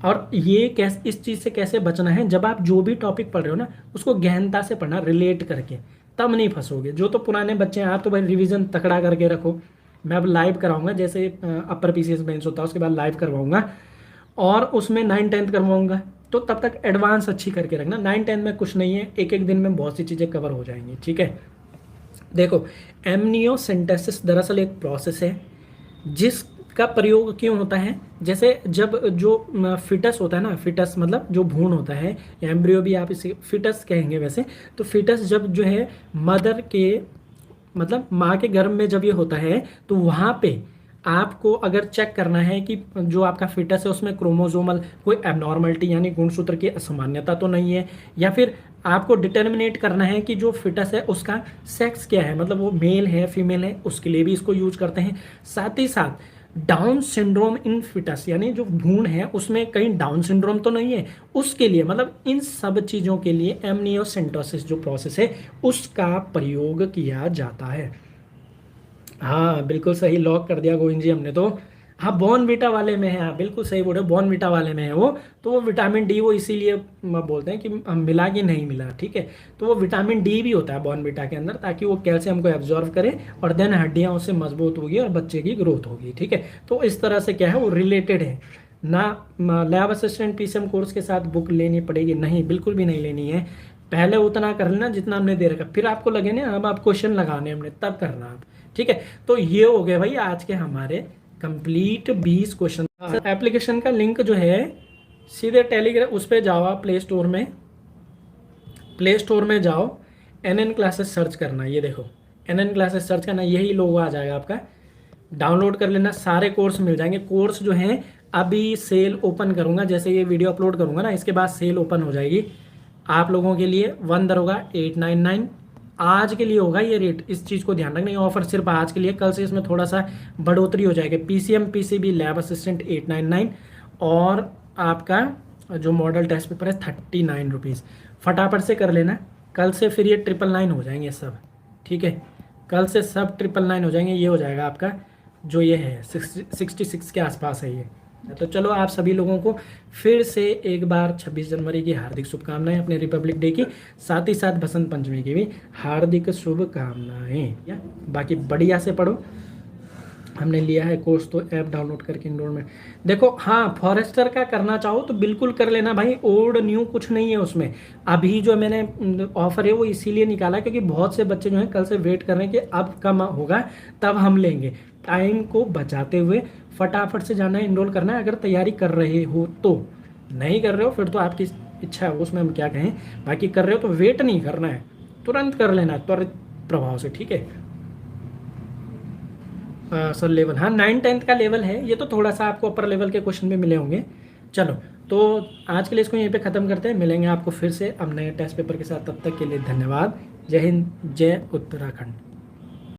और ये कैसे, इस चीज़ से कैसे बचना है, जब आप जो भी टॉपिक पढ़ रहे हो ना उसको गहनता से पढ़ना, रिलेट करके, तब नहीं फंसोगे। जो तो पुराने बच्चे हैं आप तो भाई रिवीजन तकड़ा करके रखो। मैं अब लाइव कराऊंगा, जैसे अपर पीसीएस बेंच होता है उसके बाद लाइव करवाऊंगा और उसमें 9-10 करवाऊंगा, तो तब तक एडवांस अच्छी करके रखना। 9-10 में कुछ नहीं है, एक एक दिन में बहुत सी चीज़ें कवर हो जाएंगी। ठीक है। देखो एमनियोसेंटेसिस दरअसल एक प्रोसेस है जिसका प्रयोग क्यों होता है, जैसे जब जो फिटस होता है ना, फिटस मतलब जो भ्रूण होता है, या एम्ब्रियो भी आप इसे फिटस कहेंगे वैसे, तो फिटस जब जो है मदर के मतलब माँ के गर्भ में जब ये होता है तो वहाँ पे आपको अगर चेक करना है कि जो आपका फिटस है उसमें क्रोमोसोमल कोई एबनॉर्मलिटी यानी गुणसूत्र की असामान्यता तो नहीं है, या फिर आपको डिटर्मिनेट करना है कि जो फिटस है उसका सेक्स क्या है, मतलब वो मेल है फीमेल है, उसके लिए भी इसको यूज करते हैं। साथ ही साथ डाउन सिंड्रोम इन फिटस यानी जो भ्रूण है उसमें कहीं डाउन सिंड्रोम तो नहीं है, उसके लिए मतलब इन सब चीज़ों के लिए एमनियोसेंटोसिस जो प्रोसेस है उसका प्रयोग किया जाता है। हाँ बिल्कुल सही, लॉक कर दिया गोविंद जी हमने तो। हाँ बॉर्नविटा वाले में है, हाँ बिल्कुल सही बोल रहे हो, बॉर्नविटा वाले में है वो। तो वो विटामिन डी वो इसीलिए बोलते हैं कि मिला कि नहीं मिला। ठीक है। तो वो विटामिन डी भी होता है बॉर्नविटा के अंदर, ताकि वो कैल्शियम को एब्जॉर्व करे और देन हड्डियाँ उससे मजबूत होगी और बच्चे की ग्रोथ होगी। ठीक है। तो इस तरह से क्या है वो रिलेटेड है ना। लैब असिस्टेंट पीसीएम कोर्स के साथ बुक लेनी पड़ेगी? नहीं, बिल्कुल भी नहीं लेनी है। पहले उतना कर लेना जितना हमने दे रखा, फिर आपको लगे ना अब आप क्वेश्चन लगाने हमने, तब करना आप। ठीक है। तो ये हो गए भाई आज के हमारे कंप्लीट 20 क्वेश्चन। एप्लीकेशन का लिंक जो है सीधे टेलीग्राम उस पर जाओ, आप प्ले स्टोर में जाओ, NN क्लासेस सर्च करना, ये देखो NN क्लासेस सर्च करना, यही लोगो आ जाएगा आपका, डाउनलोड कर लेना, सारे कोर्स मिल जाएंगे। कोर्स जो है अभी सेल ओपन करूंगा, जैसे ये वीडियो अपलोड करूंगा ना इसके बाद सेल ओपन हो जाएगी आप लोगों के लिए। 1 दर होगा 899, आज के लिए होगा ये रेट, इस चीज़ को ध्यान रखना, ये ऑफर सिर्फ आज के लिए, कल से इसमें थोड़ा सा बढ़ोतरी हो जाएगी। PCM PCB लैब असिस्टेंट 899 और आपका जो मॉडल टेस्ट पेपर है 39 रुपीज़। फटाफट से कर लेना, कल से फिर ये 999 हो जाएंगे सब। ठीक है, कल से सब 999 हो जाएंगे, ये हो जाएगा आपका जो ये है 66 के आसपास है ये। तो चलो आप सभी लोगों को फिर से एक बार 26 जनवरी की हार्दिक शुभकामनाएं, अपने रिपब्लिक डे की, साथ ही साथ बसंत पंचमी की भी हार्दिक शुभकामनाएं। या बाकी बढ़िया से पढ़ो, हमने लिया है कोर्स तो ऐप डाउनलोड करके इनरोलमेंट देखो। हाँ फॉरेस्टर का करना चाहो तो बिल्कुल कर लेना भाई, ओल्ड न्यू कुछ नहीं है उसमें। अभी जो मैंने ऑफर है वो इसीलिए निकाला क्योंकि बहुत से बच्चे जो हैं कल से वेट कर रहे हैं कि अब कम होगा तब हम लेंगे। टाइम को बचाते हुए फटाफट से जाना है, इनरोल करना है, अगर तैयारी कर रहे हो तो। नहीं कर रहे हो फिर तो आपकी इच्छा है, उसमें हम क्या कहें। बाकी कर रहे हो तो वेट नहीं करना है, तुरंत कर लेना त्वरित प्रभाव से। ठीक है। सर लेवल, हाँ 9-10 का लेवल है ये, तो थोड़ा सा आपको अपर लेवल के क्वेश्चन भी मिले होंगे। चलो, तो आज के लिए इसको यहीं पे ख़त्म करते हैं, मिलेंगे आपको फिर से अब नए टेस्ट पेपर के साथ। तब तक के लिए धन्यवाद। जय हिंद, जय उत्तराखंड।